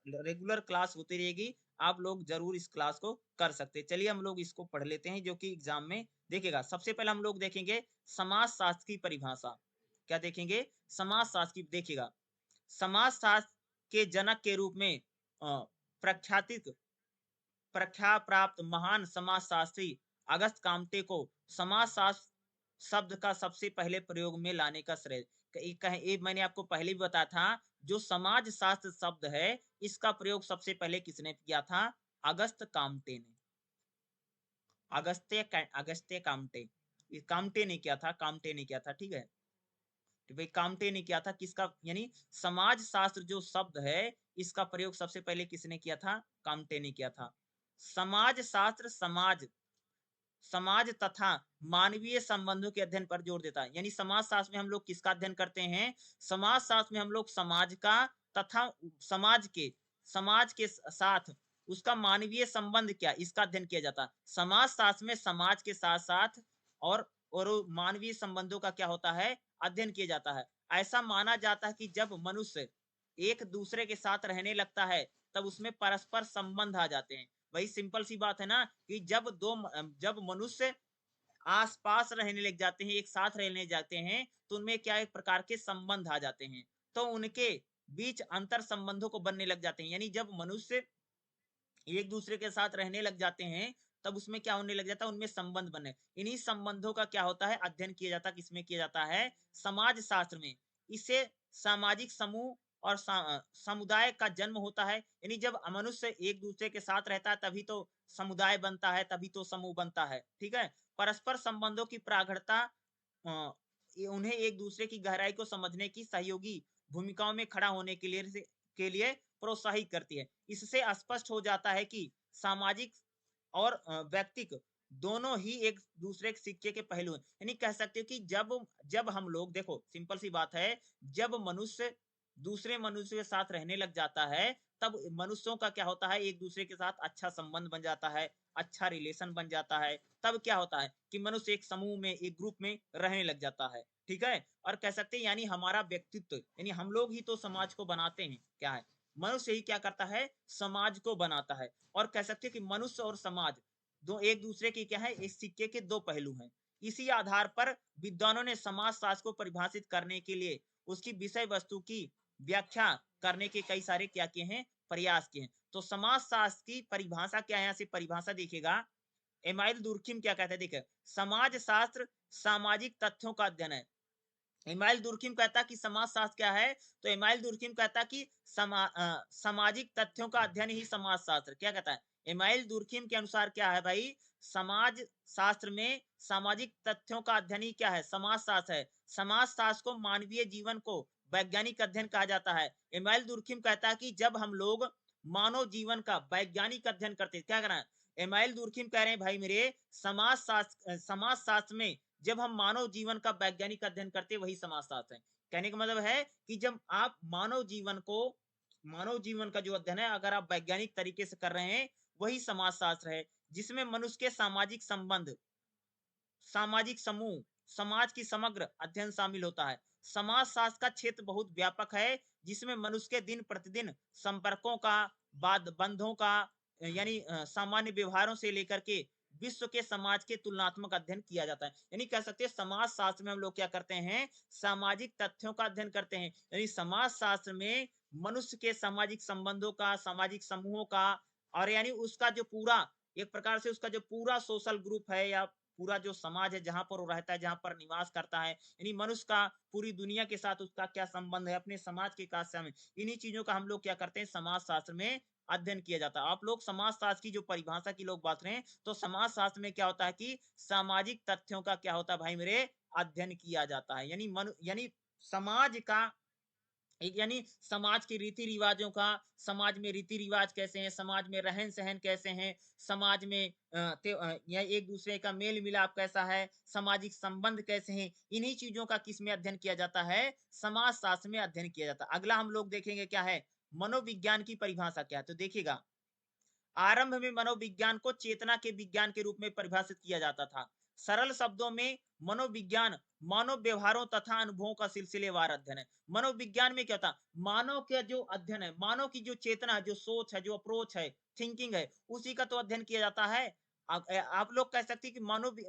रेगुलर क्लास होती रहेगी, आप लोग जरूर इस क्लास को कर सकते हैं। चलिए हम लोग इसको पढ़ लेते हैं, जो कि एग्जाम में देखिएगा। सबसे पहले हम लोग देखेंगे समाज शास्त्र की परिभाषा। क्या देखेंगे, समाज शास्त्र की। देखिएगा, समाज शास्त्र के जनक के रूप में प्रख्यातित प्रख्या प्राप्त महान समाजशास्त्री अगस्त काम्टे को समाज शास्त्र शब्द का सबसे पहले प्रयोग में लाने का श्रेय। मैंने आपको पहले भी बताया था, जो समाज शास्त्र शब्द है इसका प्रयोग सबसे पहले किसने किया था, अगस्त काम्टे ने। अगस्त्य काम्टे, काम्टे ने किया था, काम्टे ने किया था। ठीक है, तो भाई काम्टे ने किया था, किसका, यानी समाज शास्त्र जो शब्द है इसका प्रयोग सबसे पहले किसने किया था, काम्टे ने किया था। समाज शास्त्र समाज तथा मानवीय संबंधों के अध्ययन पर जोर देता है, यानी समाज शास्त्र में हम लोग किसका अध्ययन करते हैं, समाज शास्त्र में हम लोग समाज का तथा समाज के साथ उसका मानवीय संबंध क्या, इसका अध्ययन किया जाता है। समाज शास्त्र में समाज के साथ साथ और और मानवीय संबंधों का क्या होता है, अध्ययन किया जाता है। ऐसा माना जाता है कि जब मनुष्य एक दूसरे के साथ रहने लगता है तब उसमें परस्पर संबंध आ जाते हैं। वही सिंपल सी बात है ना कि जब मनुष्य आस-पास रहने लग जाते हैं, एक साथ रहने जाते हैं, तो उनमें क्या एक प्रकार के संबंध आ जाते हैं। तो उनके बीच अंतर संबंधों को बनने लग जाते हैं। यानी जब मनुष्य एक दूसरे के साथ रहने लग जाते हैं, तब उसमें क्या होने लग जाता है, उनमें संबंध बने। इन्हीं संबंधों का क्या होता है, अध्ययन किया जाता है, किसमें किया जाता है, समाज शास्त्र में। इससे सामाजिक समूह और समुदाय का जन्म होता है। यानी जब मनुष्य एक दूसरे के साथ रहता है, तभी तो समुदाय बनता है, तभी तो समूह बनता है। ठीक है? परस्पर संबंधों की प्रगाढ़ता उन्हें एक दूसरे की गहराई को समझने की सहयोगी भूमिकाओं में खड़ा होने के लिए प्रोत्साहित करती है। इससे स्पष्ट हो जाता है कि सामाजिक और व्यक्तिक दोनों ही एक दूसरे के सिक्के के पहलू हैं। यानी कह सकते हो कि जब जब हम लोग देखो सिंपल सी बात है, जब मनुष्य दूसरे मनुष्य के साथ रहने लग जाता है, तब मनुष्यों का क्या होता है, एक दूसरे के साथ अच्छा संबंध बन जाता है, अच्छा रिलेशन बन जाता है। तब क्या होता है कि मनुष्य एक समूह में, एक ग्रुप में रहने लग जाता है। ठीक है? और कह सकते हैं यानी हमारा व्यक्तित्व यानी हम लोग ही तो समाज को बनाते हैं। क्या है? मनुष्य ही क्या करता है, समाज को बनाता है। और कह सकते हैं कि मनुष्य और समाज दो एक दूसरे की क्या है, इस सिक्के के दो पहलू हैं। इसी आधार पर विद्वानों ने समाज शास्त्र को परिभाषित करने के लिए उसकी विषय वस्तु की व्याख्या करने के कई सारे क्या किए हैं, प्रयास किए हैं। तो समाज शास्त्र की परिभाषा क्या है, यहाँ से परिभाषा देखिएगा। एमाइल दुर्खिम क्या कहते हैं, देखिए समाज शास्त्र सामाजिक तथ्यों का अध्ययन है। इमाइल दुर्खिम कहता कि समाज शास्त्र क्या है, तो इमाइल दुर्खिम कहता कि सामाजिक तथ्यों का अध्ययन ही समाज शास्त्र। क्या कहता है, इमाइल दुर्खिम के अनुसार क्या है भाई, समाज शास्त्र में सामाजिक तथ्यों का अध्ययन ही क्या है, समाज शास्त्र है। समाज शास्त्र को मानवीय जीवन को वैज्ञानिक अध्ययन कहा जाता है। इमाइल दुर्खिम कहता है कि जब हम लोग मानव जीवन का वैज्ञानिक अध्ययन करते हैं, क्या करना है, इमाइल दुर्खिम कह रहे हैं भाई मेरे, समाज शास्त्र में जब हम मानव जीवन का वैज्ञानिक अध्ययन करते हैं, वही समाजशास्त्र है। कहने का मतलब है कि जब आप मानव जीवन का जो अध्ययन है, अगर आप वैज्ञानिक तरीके से कर रहे हैं, वही समाजशास्त्र है, जिसमें मनुष्य के सामाजिक संबंध, सामाजिक समूह, समाज की समग्र अध्ययन शामिल होता है। समाज शास्त्र का क्षेत्र बहुत व्यापक है, जिसमें मनुष्य के दिन प्रतिदिन संपर्कों का, बाद बंधों का, यानी सामान्य व्यवहारों से लेकर के विश्व के समाज के तुलनात्मक अध्ययन किया जाता है। यानी कह सकते हैं समाज शास्त्र में हम लोग क्या करते हैं, सामाजिक तथ्यों का अध्ययन करते हैं। यानी समाज शास्त्र में मनुष्य के सामाजिक संबंधों का, सामाजिक समूहों का, और यानी उसका जो पूरा एक प्रकार से उसका जो पूरा सोशल ग्रुप है या पूरा जो समाज है जहां पर वो रहता है, जहां पर निवास करता है, यानी मनुष्य का पूरी दुनिया के साथ उसका क्या संबंध है, अपने समाज के काज से, इन्हीं चीजों का हम लोग क्या करते हैं, समाज शास्त्र में अध्ययन किया जाता है। आप लोग समाज शास्त्र की जो परिभाषा की लोग बात रहे हैं, तो समाज शास्त्र में क्या होता है कि सामाजिक तथ्यों का क्या होता है भाई मेरे, अध्ययन किया जाता है। यानी समाज का एक, यानी समाज के रीति रिवाजों का, समाज में रीति रिवाज कैसे हैं, समाज में रहन सहन कैसे हैं, समाज में या एक दूसरे का मेल मिलाप कैसा है, सामाजिक संबंध कैसे हैं, इन्हीं चीजों का किस में अध्ययन किया जाता है, समाज शास्त्र में अध्ययन किया जाता है। अगला हम लोग देखेंगे क्या है, मनोविज्ञान की परिभाषा क्या है। तो देखिएगा, आरंभ में मनोविज्ञान को चेतना के विज्ञान के रूप में परिभाषित किया जाता था। सरल शब्दों में मनोविज्ञान मानव व्यवहारों तथा अनुभवों का सिलसिलेवार अध्ययन है। मनोविज्ञान में क्या था, मानव का जो अध्ययन है, मानव की जो चेतना है, जो सोच है, जो अप्रोच है, थिंकिंग है, उसी का तो अध्ययन किया जाता है। आप लोग कह सकते हैं कि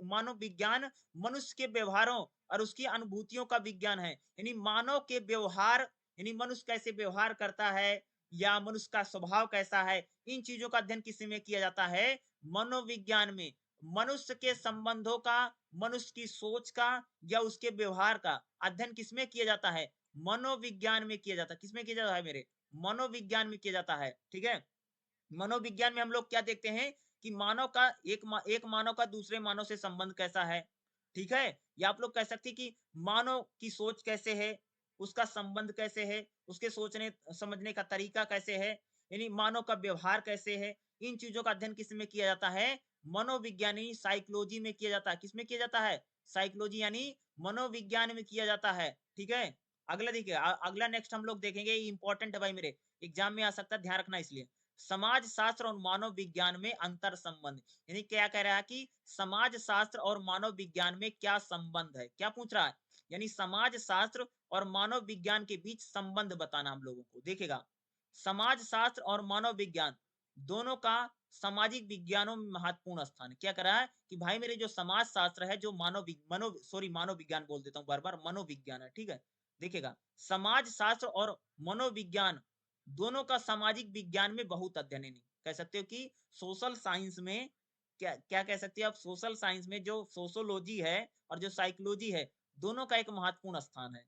मानव विज्ञान मनुष्य के व्यवहारों और उसकी अनुभूतियों का विज्ञान है। यानी मानव के व्यवहार, यानी मनुष्य कैसे व्यवहार करता है या मनुष्य का स्वभाव कैसा है, इन चीजों का अध्ययन किस में किया जाता है, मनोविज्ञान में। मनुष्य के संबंधों का, मनुष्य की सोच का या उसके व्यवहार का अध्ययन किसमें किया जाता है, मनोविज्ञान में किया जाता है। किसमें किया जाता है मेरे, मनोविज्ञान में किया जाता है। ठीक है? मनोविज्ञान में हम लोग क्या देखते हैं कि मानव का एक मानव का दूसरे मानव से संबंध कैसा है। ठीक है? या आप लोग कह सकते हैं कि मानव की सोच कैसे है, उसका संबंध कैसे है, उसके सोचने समझने का तरीका कैसे है, यानी मानव का व्यवहार कैसे है, इन चीजों का अध्ययन किस में किया जाता है, मनोविज्ञान यानी साइकोलॉजी में किया जाता है। किसमें किया जाता है, साइकोलॉजी यानी मनोविज्ञान में किया जाता है। ठीक है? अगला देखिए, अगला नेक्स्ट हम लोग देखेंगे, इंपॉर्टेंट है भाई मेरे, एग्जाम में आ सकता है, ध्यान रखना इसलिए। समाज शास्त्र और मानव विज्ञान में अंतर संबंध, यानी क्या कह रहा है कि समाज शास्त्र और मानव विज्ञान में क्या संबंध है, क्या पूछ रहा है, यानी समाज शास्त्र और मानव विज्ञान के बीच संबंध बताना हम लोगों को। देखिएगा, समाज शास्त्र और मानव विज्ञान दोनों का सामाजिक विज्ञानों में महत्वपूर्ण स्थान है। क्या कर रहा है कि भाई मेरे जो समाज शास्त्र है, जो मानव विज्ञान बोल देता हूँ बार बार, मनोविज्ञान है, ठीक है। देखिएगा, समाज शास्त्र और मनोविज्ञान दोनों का सामाजिक विज्ञान में बहुत अध्ययन है। नहीं कह सकते हो कि सोशल साइंस में, क्या क्या कह सकते हैं आप, सोशल साइंस में जो सोशोलॉजी है और जो साइकोलॉजी है, दोनों का एक महत्वपूर्ण स्थान है।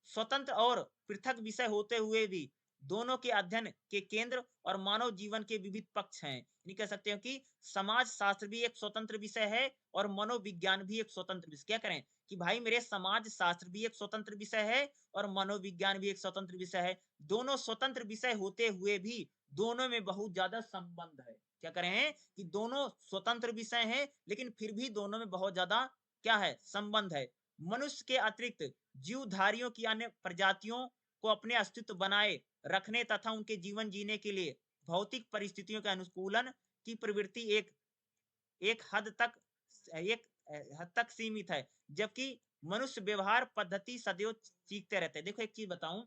स्वतंत्र और पृथक विषय होते हुए भी दोनों के अध्ययन के केंद्र और मानव जीवन के विविध पक्ष हैं। यानी कह सकते हो कि समाज शास्त्र भी एक स्वतंत्र विषय है और मनोविज्ञान भी एक स्वतंत्र विषय। क्या करें कि भाई मेरे समाज शास्त्र भी एक स्वतंत्र विषय है और मनोविज्ञान भी एक स्वतंत्र विषय है। दोनों स्वतंत्र विषय होते हुए भी दोनों में बहुत ज्यादा संबंध है। क्या करें हैं कि दोनों स्वतंत्र विषय हैं, लेकिन फिर भी दोनों में बहुत ज्यादा क्या है, संबंध है। मनुष्य के अतिरिक्त जीवधारियों की अन्य प्रजातियों को अपने अस्तित्व बनाए रखने तथा उनके जीवन जीने के लिए भौतिक परिस्थितियों के अनुकूलन की प्रवृत्ति एक एक हद तक एक हद तक सीमित है, जबकि मनुष्य व्यवहार पद्धति सदैव सीखते रहते हैं। देखो एक चीज बताऊं,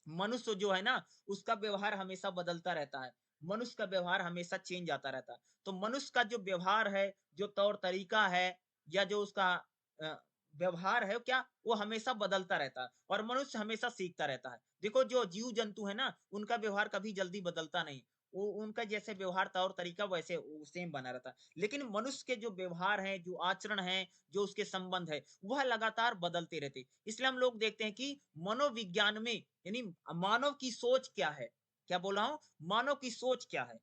मनुष्य जो है ना, उसका व्यवहार हमेशा बदलता रहता है। मनुष्य का व्यवहार हमेशा चेंज आता रहता है। तो मनुष्य का जो व्यवहार है, जो तौर तरीका है, या जो उसका अ, व्यवहार है, क्या वो हमेशा बदलता रहता है और मनुष्य हमेशा सीखता रहता है। देखो जो जीव जंतु है ना, उनका व्यवहार कभी जल्दी बदलता नहीं। वो उनका जैसे व्यवहार तौर तरीका वैसे सेम बना रहता है। लेकिन मनुष्य के जो व्यवहार है, जो आचरण है, जो उसके संबंध है, वह लगातार बदलते रहते। इसलिए हम लोग देखते हैं कि मनोविज्ञान में, यानी मानव की सोच क्या है, क्या बोल रहा हूं, मानव की सोच क्या है,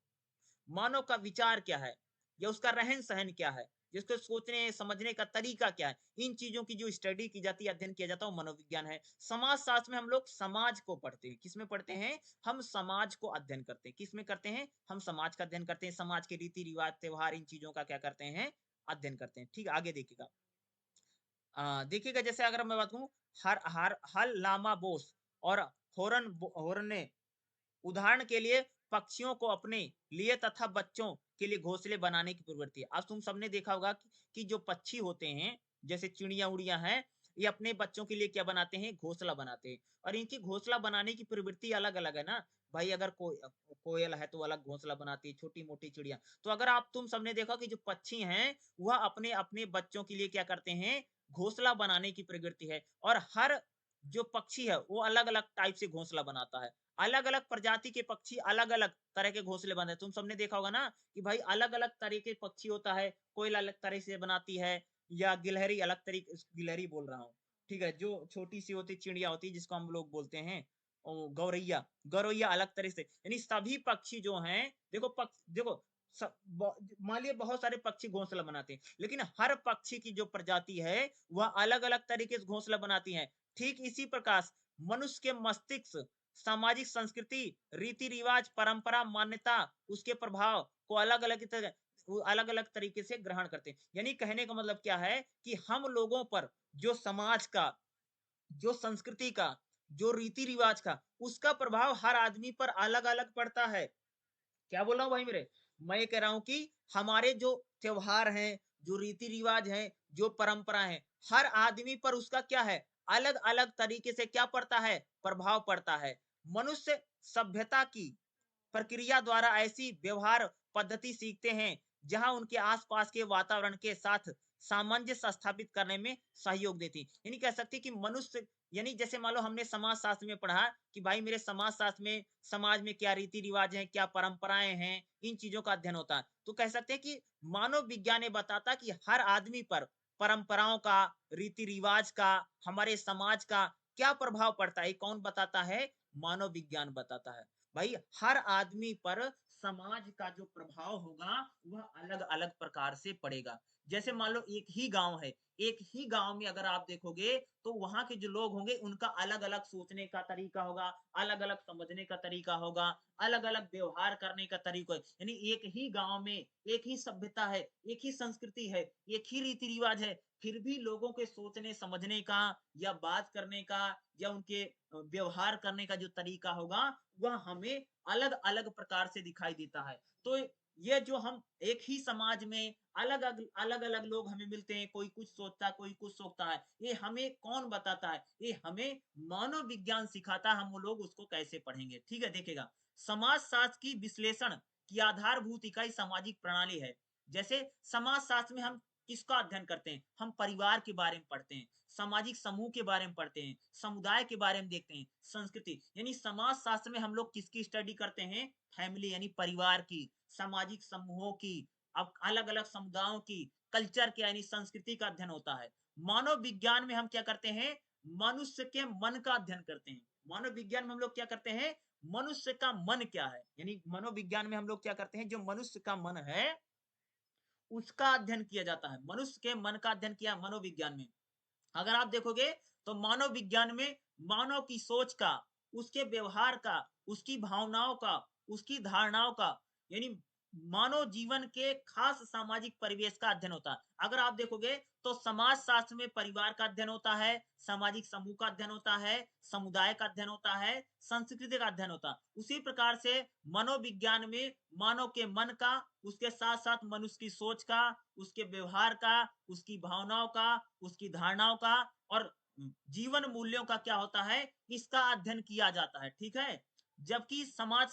मानव का विचार क्या है, या उसका रहन सहन क्या है, जिसको सोचने समझने का तरीका क्या है, इन चीजों की जो स्टडी की जाती है, अध्ययन किया जाता है, वो मनोविज्ञान है। समाज शास्त्र में हम लोग समाज को पढ़ते हैं। किसमें पढ़ते हैं, हम समाज को अध्ययन करते हैं। किसमें करते हैं, हम समाज का अध्ययन करते हैं। समाज के रीति रिवाज, त्योहार, इन चीजों का क्या करते हैं, अध्ययन करते हैं। ठीक है, आगे देखिएगा। देखिएगा, जैसे अगर मैं बात करूं, हर हर हल लामा बोस और होरन ने उदाहरण के लिए पक्षियों को अपने लिए तथा बच्चों के लिए घोंसले बनाने की प्रवृत्ति है। आज तुम सबने देखा होगा कि जो पक्षी होते हैं, जैसे चिड़िया उड़िया हैं, ये अपने बच्चों के लिए क्या बनाते हैं, घोंसला बनाते हैं। और इनकी घोंसला बनाने की प्रवृत्ति अलग अलग है ना भाई। अगर कोयल है तो अलग घोंसला बनाती है, छोटी मोटी चिड़िया। तो अगर आप तुम सबने देखा कि जो पक्षी हैं, वह अपने अपने बच्चों के लिए क्या करते हैं, घोंसला बनाने की प्रवृत्ति है। और हर जो पक्षी है वो अलग अलग टाइप से घोंसला बनाता है। अलग अलग प्रजाति के पक्षी अलग अलग तरह के घोंसले बनाते हैं। तुम सबने देखा होगा ना कि भाई अलग अलग तरह के पक्षी होता है। कोयल अलग तरह से बनाती है, या गिलहरी अलग तरीके, गिलहरी बोल रहा हूँ, ठीक है, जो छोटी सी होती चिड़िया होती है, जिसको हम लोग बोलते हैं गौरैया। गौरैया अलग तरह से, यानी सभी पक्षी जो हैं, देखो देखो मान लिया बहुत सारे पक्षी घोंसला बनाते हैं, लेकिन हर पक्षी की जो प्रजाति है वह अलग अलग तरीके से घोंसला बनाती है। ठीक इसी प्रकार मनुष्य के मस्तिष्क सामाजिक संस्कृति, रीति रिवाज, परंपरा, मान्यता, उसके प्रभाव को अलग अलग तरीके से ग्रहण करते हैं। यानी कहने का मतलब क्या है कि हम लोगों पर जो समाज का, जो संस्कृति का, जो रीति रिवाज का, उसका प्रभाव हर आदमी पर अलग अलग पड़ता है। क्या बोल रहा हूँ भाई मेरे, मैं ये कह रहा हूं कि हमारे जो त्योहार हैं, जो रीति रिवाज हैं, जो परंपरा है, हर आदमी पर उसका क्या है, अलग अलग तरीके से क्या पड़ता है, प्रभाव पड़ता है। मनुष्य सभ्यता की प्रक्रिया द्वारा ऐसी व्यवहार पद्धति सीखते हैं जहां उनके आसपास के वातावरण के साथ सामंजस्य स्थापित करने में सहयोग देती। यानी कह सकते हैं कि मनुष्य, यानी जैसे मान लो हमने समाज शास्त्र में पढ़ा कि भाई मेरे समाज शास्त्र में समाज में क्या रीति रिवाज हैं, क्या परंपराएं हैं, इन चीजों का अध्ययन होता है। तो कह सकते हैं कि मानव विज्ञान ये बताता कि हर आदमी पर परंपराओं का, रीति रिवाज का, हमारे समाज का क्या प्रभाव पड़ता है, कौन बताता है, मानव विज्ञान बताता है। भाई हर आदमी पर समाज का जो प्रभाव होगा वह अलग अलग प्रकार से पड़ेगा। जैसे मान लो एक ही गांव है, एक ही गांव में अगर आप देखोगे तो वहां के जो लोग होंगे उनका अलग अलग सोचने का तरीका होगा, अलग अलग समझने का तरीका होगा, अलग अलग व्यवहार करने का तरीका है। यानी एक ही गांव में एक ही सभ्यता है, एक ही संस्कृति है, एक ही रीति रिवाज है, फिर भी लोगों के सोचने समझने का या बात करने का या उनके व्यवहार करने का जो तरीका होगा वह हमें अलग अलग प्रकार से दिखाई देता है। तो ये जो हम एक ही समाज में अलग अलग अलग लोग हमें मिलते हैं, कोई कुछ सोचता है, कोई कुछ सोचता है, ये हमें कौन बताता है? ये हमें मानव विज्ञान सिखाता है, हम लोग उसको कैसे पढ़ेंगे। ठीक है, देखिएगा, समाज शास्त्र की विश्लेषण की आधारभूत इकाई सामाजिक प्रणाली है। जैसे समाज शास्त्र में हम किसका अध्ययन करते हैं? हम परिवार के बारे में पढ़ते हैं, सामाजिक समूह के बारे में पढ़ते हैं, समुदाय के बारे में देखते हैं, संस्कृति, यानी समाज शास्त्र में हम लोग किसकी स्टडी करते हैं? फैमिली यानी परिवार की, सामाजिक समूहों की, अब अलग अलग समुदायों की, कल्चर के यानी संस्कृति का अध्ययन होता है। मानव विज्ञान में हम क्या करते हैं? मनुष्य के मन का अध्ययन करते हैं। मानव विज्ञान में हम लोग क्या करते हैं? मनुष्य का मन क्या है, यानी मनोविज्ञान में हम लोग क्या करते हैं? जो मनुष्य का मन है उसका अध्ययन किया जाता है। मनुष्य के मन का अध्ययन किया मनोविज्ञान में। अगर आप देखोगे तो मानव विज्ञान में मानव की सोच का, उसके व्यवहार का, उसकी भावनाओं का, उसकी धारणाओं का, यानी मानव जीवन के खास सामाजिक परिवेश का अध्ययन होता है। अगर आप देखोगे तो समाज शास्त्र में परिवार का अध्ययन होता है, सामाजिक समूह का अध्ययन होता है, समुदाय का अध्ययन होता है, संस्कृति का अध्ययन होता है। उसी प्रकार से मनोविज्ञान में मानव के मन का, उसके साथ साथ मनुष्य की सोच का, उसके व्यवहार का, उसकी भावनाओं का, उसकी धारणाओं का और जीवन मूल्यों का क्या होता है? इसका अध्ययन किया जाता है। ठीक है, जबकि समाज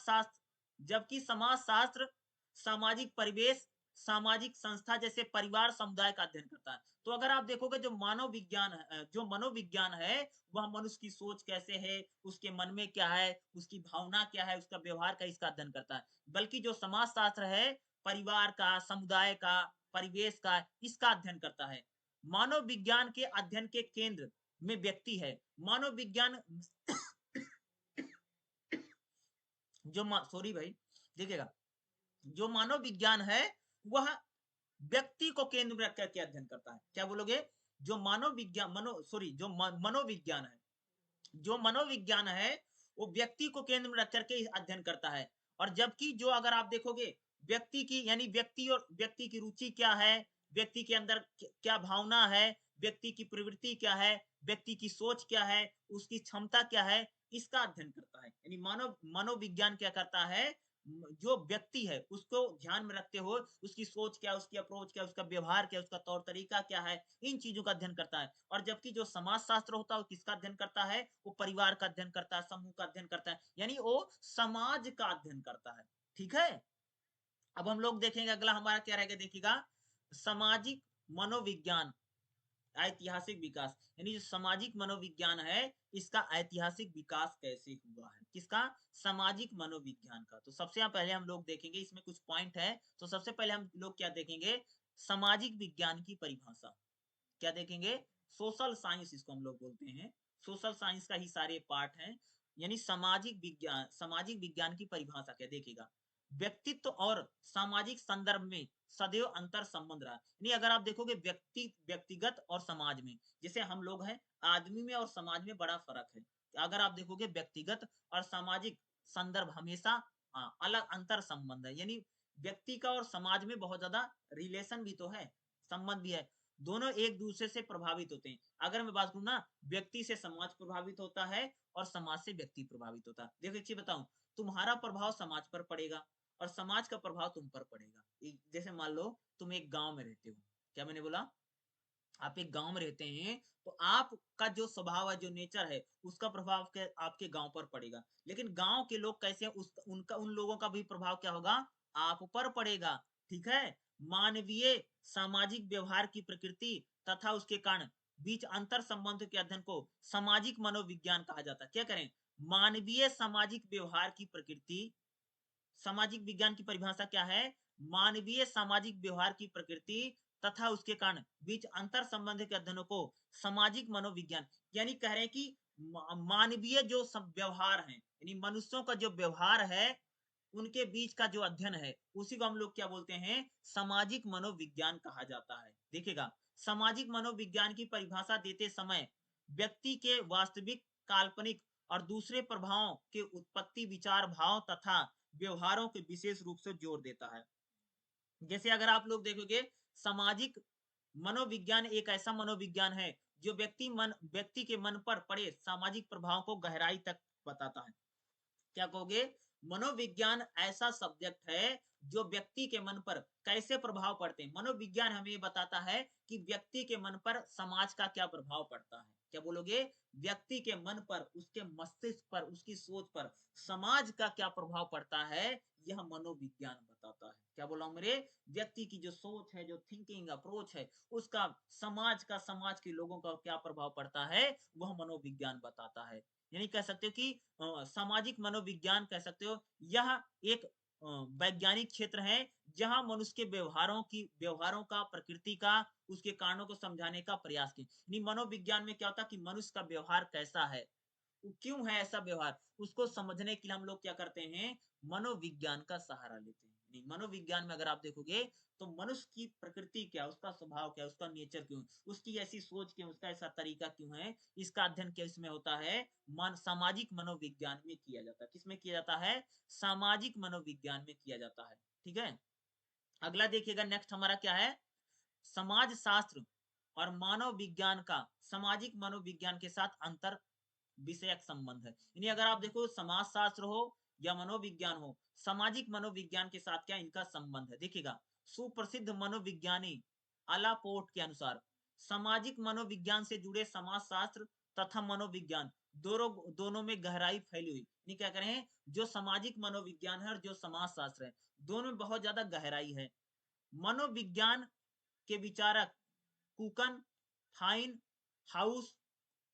शास्त्र सामाजिक परिवेश, सामाजिक संस्था जैसे परिवार, समुदाय का अध्ययन करता है। तो अगर आप देखोगे जो मानव विज्ञान जो मनोविज्ञान है वह मनुष्य की सोच कैसे है, उसके मन में क्या है, उसकी भावना क्या है, उसका व्यवहार का, इसका अध्ययन करता है। बल्कि जो समाज शास्त्र है परिवार का, समुदाय का, परिवेश का, इसका अध्ययन करता है। मानव विज्ञान के अध्ययन के केंद्र में व्यक्ति है। मानव विज्ञान जो सॉरी भाई, देखिएगा, जो मानव विज्ञान है वह व्यक्ति को केंद्र में रख करके अध्ययन करता है। क्या बोलोगे? जो मानव विज्ञान जो मनोविज्ञान है, जो मनोविज्ञान है वो व्यक्ति को केंद्र में रख करके अध्ययन करता है। और जबकि जो अगर आप देखोगे व्यक्ति की, यानी व्यक्ति और व्यक्ति की रुचि क्या है, व्यक्ति के अंदर क्या भावना है, व्यक्ति की प्रवृत्ति क्या है, व्यक्ति की सोच क्या है, उसकी क्षमता क्या है, इसका अध्ययन करता है। यानी मानव मनोविज्ञान क्या करता है? जो व्यक्ति है उसको ध्यान में रखते हुए उसकी सोच क्या, उसकी अप्रोच क्या, उसका व्यवहार क्या, उसका तौर तरीका क्या है, इन चीजों का अध्ययन करता है। और जबकि जो समाज शास्त्र होता है वो किसका अध्ययन करता है? वो परिवार का अध्ययन करता है, समूह का अध्ययन करता है, यानी वो समाज का अध्ययन करता है। ठीक है, अब हम लोग देखेंगे अगला हमारा क्या रहेगा, देखिएगा, सामाजिक मनोविज्ञान, ऐतिहासिक विकास, यानी जो सामाजिक मनोविज्ञान है इसका ऐतिहासिक विकास कैसे हुआ है। किसका? सामाजिक मनोविज्ञान का। तो सबसे पहले हम लोग देखेंगे, इसमें कुछ पॉइंट है। तो सबसे पहले हम लोग क्या देखेंगे? सामाजिक विज्ञान की परिभाषा। क्या देखेंगे? सोशल साइंस इसको हम लोग बोलते हैं, सोशल साइंस का ही सारे पार्ट हैं। यानी सामाजिक विज्ञान की परिभाषा क्या, देखिएगा, व्यक्तित्व और सामाजिक संदर्भ में सदैव अंतर संबंध रहा। यानी अगर आप देखोगे व्यक्तिगत और समाज में, जैसे हम लोग हैं, आदमी में और समाज में बड़ा फर्क है। अगर आप देखोगे व्यक्तिगत और सामाजिक संदर्भ हमेशा अलग अंतर संबंध है। यानी व्यक्ति का और समाज में बहुत ज्यादा रिलेशन भी तो है, संबंध भी है, दोनों एक दूसरे से प्रभावित होते हैं। अगर मैं बात करूं ना, व्यक्ति से समाज प्रभावित होता है और समाज से व्यक्ति प्रभावित होता है। देखो एक चीज बताऊं, तुम्हारा प्रभाव समाज पर पड़ेगा और समाज का प्रभाव तुम पर पड़ेगा। जैसे मान लो तुम एक गांव में रहते हो, क्या मैंने बोला? आप एक गांव में रहते हैं तो आपका जो स्वभाव है, जो नेचर है, उसका प्रभाव आपके गांव पर पड़ेगा। लेकिन गांव के लोग कैसे हैं, उन लोगों का भी प्रभाव क्या होगा? आप पर पड़ेगा। ठीक है, मानवीय सामाजिक व्यवहार की प्रकृति तथा उसके कारण बीच अंतर संबंध के अध्ययन को सामाजिक मनोविज्ञान कहा जाता है। क्या करें? मानवीय सामाजिक व्यवहार की प्रकृति, सामाजिक विज्ञान की परिभाषा क्या है? मानवीय सामाजिक व्यवहार की प्रकृति तथा उसके कारण बीच अंतर संबंध के अध्ययनों को सामाजिक मनोविज्ञान, यानी कह रहे हैं कि मानवीय जो व्यवहार है, यानी मनुष्यों का जो व्यवहार है उनके बीच का जो अध्ययन है उसी को हम लोग क्या बोलते हैं? सामाजिक मनोविज्ञान कहा जाता है। देखिएगा, सामाजिक मनोविज्ञान की परिभाषा देते समय व्यक्ति के वास्तविक, काल्पनिक और दूसरे प्रभावों के उत्पत्ति, विचार, भाव तथा व्यवहारों के विशेष रूप से जोर देता है। जैसे अगर आप लोग देखोगे, सामाजिक मनोविज्ञान एक ऐसा मनोविज्ञान है जो व्यक्ति के मन पर पड़े सामाजिक प्रभाव को गहराई तक बताता है। क्या कहोगे? मनोविज्ञान ऐसा सब्जेक्ट है जो व्यक्ति के मन पर कैसे प्रभाव पड़ते हैं। मनोविज्ञान हमें ये बताता है कि व्यक्ति के मन पर समाज का क्या प्रभाव पड़ता है। क्या बोलोगे? व्यक्ति के मन पर, उसके मस्तिष्क पर, उसकी सोच पर समाज का क्या प्रभाव पड़ता है, यह मनोविज्ञान बताता है। क्या बोला मेरे? व्यक्ति की जो सोच है, जो थिंकिंग अप्रोच है, उसका समाज के लोगों का क्या प्रभाव पड़ता है, वह मनोविज्ञान बताता है। यानी कह सकते हो कि सामाजिक मनोविज्ञान कह सकते हो, यह एक वैज्ञानिक क्षेत्र है जहां मनुष्य के व्यवहारों का, प्रकृति का, उसके कारणों को समझाने का प्रयास किया। मनोविज्ञान में क्या होता है कि मनुष्य का व्यवहार कैसा है, क्यों है ऐसा व्यवहार, उसको समझने के लिए हम लोग क्या करते हैं, मनोविज्ञान का सहारा लेते हैं। मनोविज्ञान में अगर आप देखोगे तो मनुष्य की प्रकृति क्या, उसका स्वभाव क्या, उसका नेचर क्यों, उसकी ऐसी सोच क्यों, उसका ऐसा तरीका क्यों है, इसका अध्ययन किसमें होता है, सामाजिक मनोविज्ञान में किया जाता है। किसमें किया जाता है? सामाजिक मनोविज्ञान में किया जाता है। ठीक है। अगला देखिएगा, नेक्स्ट हमारा क्या है, समाज शास्त्र और मानव विज्ञान का सामाजिक मनोविज्ञान के साथ अंतर विषयक संबंध है। यानी अगर आप देखो, समाज शास्त्र हो या मनोविज्ञान हो, सामाजिक मनोविज्ञान के साथ क्या इनका संबंध है, देखिएगा। सुप्रसिद्ध मनोविज्ञानी अलापोर्ट के अनुसार सामाजिक मनोविज्ञान से जुड़े समाज शास्त्र तथा मनोविज्ञान दोनों में गहराई फैली हुई। नहीं, क्या करें, जो सामाजिक मनोविज्ञान है और जो समाज शास्त्र है, दोनों में बहुत ज्यादा गहराई है। मनोविज्ञान के विचारक कुकन, फाइन, हाउस,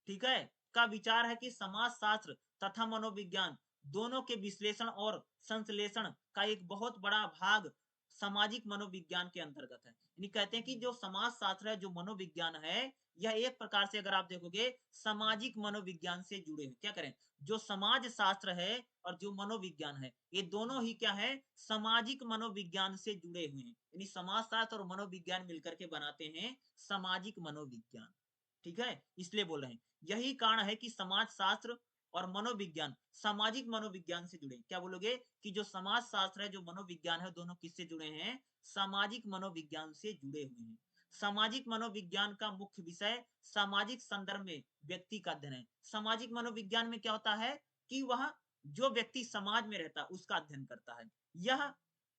ठीक है, का विचार है कि समाज शास्त्र तथा मनोविज्ञान दोनों के विश्लेषण और संश्लेषण का एक बहुत बड़ा भाग सामाजिक मनोविज्ञान के अंतर्गत है। यानी कहते हैं कि जो समाज शास्त्र है, जो मनोविज्ञान है, यह एक प्रकार से अगर आप देखोगे सामाजिक मनोविज्ञान से जुड़े हैं। क्या करें, जो समाज शास्त्र है और जो मनोविज्ञान है, ये दोनों ही क्या है, सामाजिक मनोविज्ञान से जुड़े हुए हैं। यानी समाज शास्त्र और मनोविज्ञान मिलकर के बनाते हैं सामाजिक मनोविज्ञान। ठीक है, इसलिए बोल रहे हैं। यही कारण है कि समाज शास्त्र और मनोविज्ञान सामाजिक मनोविज्ञान से जुड़े। क्या बोलोगे कि जो समाज शास्त्र है, जो मनोविज्ञान है, दोनों किससे जुड़े हैं, सामाजिक मनोविज्ञान से जुड़े हुए हैं। सामाजिक मनोविज्ञान का मुख्य विषय सामाजिक संदर्भ में व्यक्ति का अध्ययन है। सामाजिक मनोविज्ञान में क्या होता है कि वह जो व्यक्ति समाज में रहता है उसका अध्ययन करता है। यह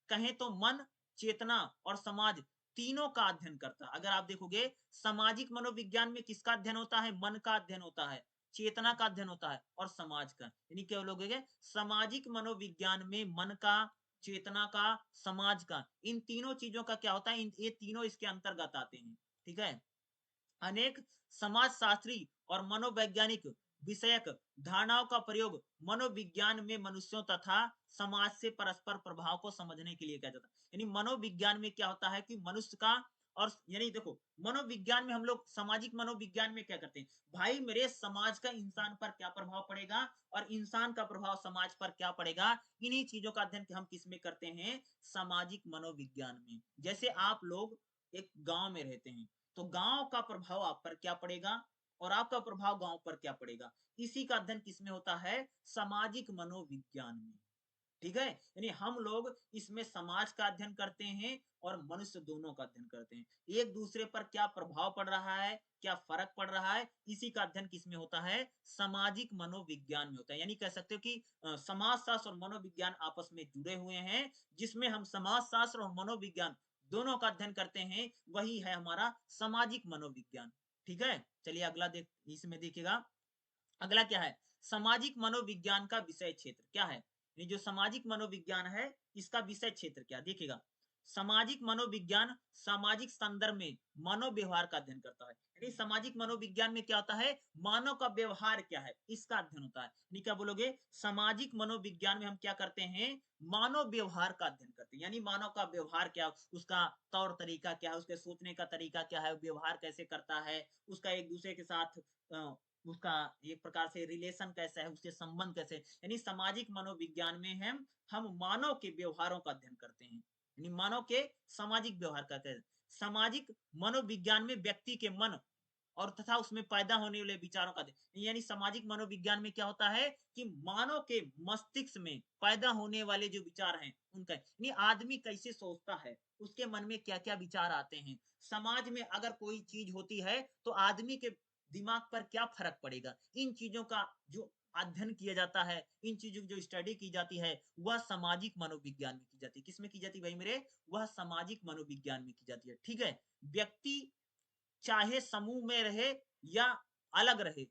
कहें तो मन, चेतना और समाज तीनों का अध्ययन करता है। अगर आप देखोगे, सामाजिक मनोविज्ञान में किसका अध्ययन होता है, मन का अध्ययन होता है, चेतना का अध्ययन होता है और समाज का। यानी क्या बोलोगे, सामाजिक मनोविज्ञान में मन का, चेतना का, समाज का, इन तीनों चीजों का क्या होता है, ये तीनों इसके अंतर्गत आते हैं। ठीक है। अनेक समाजशास्त्री और मनोवैज्ञानिक विषयक धारणाओं का प्रयोग मनोविज्ञान में मनुष्यों तथा समाज से परस्पर प्रभाव को समझने के लिए किया जाता है। यानी मनोविज्ञान में क्या होता है कि मनुष्य का, और यानी देखो, मनोविज्ञान में हम लोग सामाजिक मनोविज्ञान में क्या करते हैं, भाई मेरे समाज का इंसान पर क्या प्रभाव पड़ेगा और इंसान का प्रभाव समाज पर क्या पड़ेगा, इन्हीं चीजों का अध्ययन हम किस में करते हैं, सामाजिक मनोविज्ञान में। जैसे आप लोग एक गांव में रहते हैं, तो गांव का प्रभाव आप पर क्या पड़ेगा और आपका प्रभाव गांव पर क्या पड़ेगा, इसी का अध्ययन किसमें होता है, सामाजिक मनोविज्ञान में। ठीक है। यानी हम लोग इसमें समाज का अध्ययन करते हैं और मनुष्य दोनों का अध्ययन करते हैं। एक दूसरे पर क्या प्रभाव पड़ रहा है, क्या फर्क पड़ रहा है, इसी का अध्ययन किसमें होता है, सामाजिक मनोविज्ञान में होता है। यानी कह सकते हो कि समाज शास्त्र और मनोविज्ञान आपस में जुड़े हुए हैं, जिसमें हम समाज शास्त्र और मनोविज्ञान दोनों का अध्ययन करते हैं, वही है हमारा सामाजिक मनोविज्ञान। ठीक है। चलिए अगला इसमें देखिएगा, अगला क्या है, सामाजिक मनोविज्ञान का विषय क्षेत्र क्या है। ये जो सामाजिक मनोविज्ञान है, इसका विषय क्षेत्र क्या, देखिएगा। सामाजिक मनोविज्ञान सामाजिक संदर्भ में मानव व्यवहार का अध्ययन करता है। यानी सामाजिक मनोविज्ञान में क्या होता है, मानव का व्यवहार क्या है, इसका अध्ययन होता है। यानी क्या बोलोगे, सामाजिक मनोविज्ञान में हम क्या करते हैं, मानव व्यवहार का अध्ययन करते हैं। यानी मानव का व्यवहार क्या, उसका तौर तरीका क्या है, उसके सोचने का तरीका क्या है, व्यवहार कैसे करता है, उसका एक दूसरे के साथ उसका एक प्रकार से रिलेशन कैसा है, उसके संबंध कैसे। यानी सामाजिक मनोविज्ञान में हम मानव के व्यवहारों का अध्ययन करते हैं। यानी मानव के सामाजिक व्यवहार का कहते हैं। सामाजिक मनोविज्ञान में व्यक्ति के मन और तथा उसमें पैदा होने वाले विचारों का यानी सामाजिक मनोविज्ञान में क्या होता है कि मानव के मस्तिष्क में पैदा होने वाले जो विचार हैं उनका यानी आदमी कैसे सोचता है, उसके मन में क्या-क्या विचार आते हैं। समाज में अगर कोई चीज होती है तो आदमी के दिमाग पर क्या फर्क पड़ेगा, इन चीजों का जो अध्ययन किया जाता है, इन चीजों की जो स्टडी की जाती है, वह सामाजिक मनोविज्ञान में की जाती है। किसमें की जाती है भाई मेरे? वह सामाजिक मनोविज्ञान में की जाती है। ठीक है? व्यक्ति चाहे समूह में रहे या अलग रहे,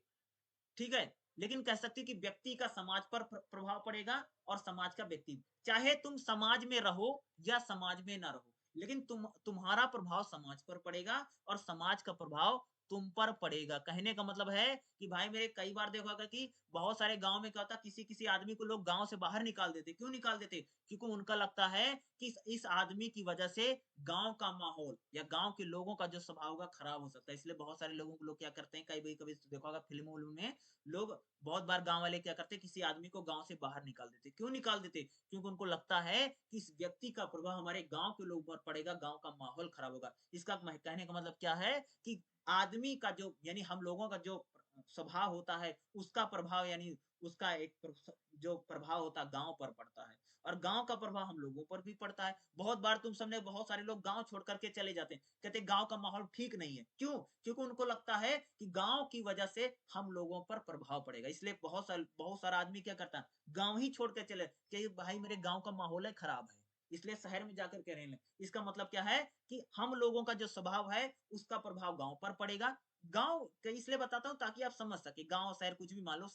ठीक है? लेकिन कह सकते हैं कि व्यक्ति का समाज पर प्रभाव पड़ेगा और समाज का व्यक्ति। चाहे तुम समाज में रहो या समाज में ना रहो, लेकिन तुम्हारा प्रभाव समाज पर पड़ेगा और समाज का प्रभाव तुम पर पड़ेगा। कहने का मतलब है कि भाई मेरे कई बार देखा होगा कि बहुत सारे गाँव में क्या होता है किसी-किसी आदमी को लोग गाँव से बाहर निकाल देते। क्यों निकाल देते? क्योंकि उनका लगता है कि इस आदमी की वजह से गाँव का माहौल या गाँव के लोगों का जो स्वभाव होगा खराब हो सकता है। इसलिए बहुत सारे लोगों को लोग क्या करते हैं कभी-कभी देखा होगा फ़िल्मों-विल्मों में लोग बहुत बार गाँव वाले क्या करते हैं किसी आदमी को गाँव से बाहर निकाल देते। क्यों निकाल देते? क्योंकि उनको लगता है कि इस व्यक्ति का प्रभाव हमारे गाँव के लोगों पर पड़ेगा, गाँव का माहौल खराब होगा। इसका कहने का मतलब क्या है कि आदमी का जो यानी हम लोगों का जो स्वभाव होता है, उसका प्रभाव यानी उसका एक जो प्रभाव होता है गाँव पर पड़ता है और गाँव का प्रभाव हम लोगों पर भी पड़ता है। बहुत बार तुम सबने बहुत सारे लोग गाँव छोड़ कर के चले जाते हैं। कहते हैं गाँव का माहौल ठीक नहीं है। क्यों? क्योंकि उनको लगता है कि गाँव की वजह से हम लोगों पर प्रभाव पड़ेगा। इसलिए बहुत सारा आदमी क्या करता है, गाँव ही छोड़ के चले कि भाई मेरे गाँव का माहौल है खराब है, इसलिए शहर में जाकर के रहने लगे। इसका मतलब क्या है कि हम लोगों का जो स्वभाव है, उसका प्रभाव गाँव पर पड़ेगा। गाँव क इसलिए बताता हूँ ताकि आप समझ सकें, गाँव शहर कुछ भी मान लो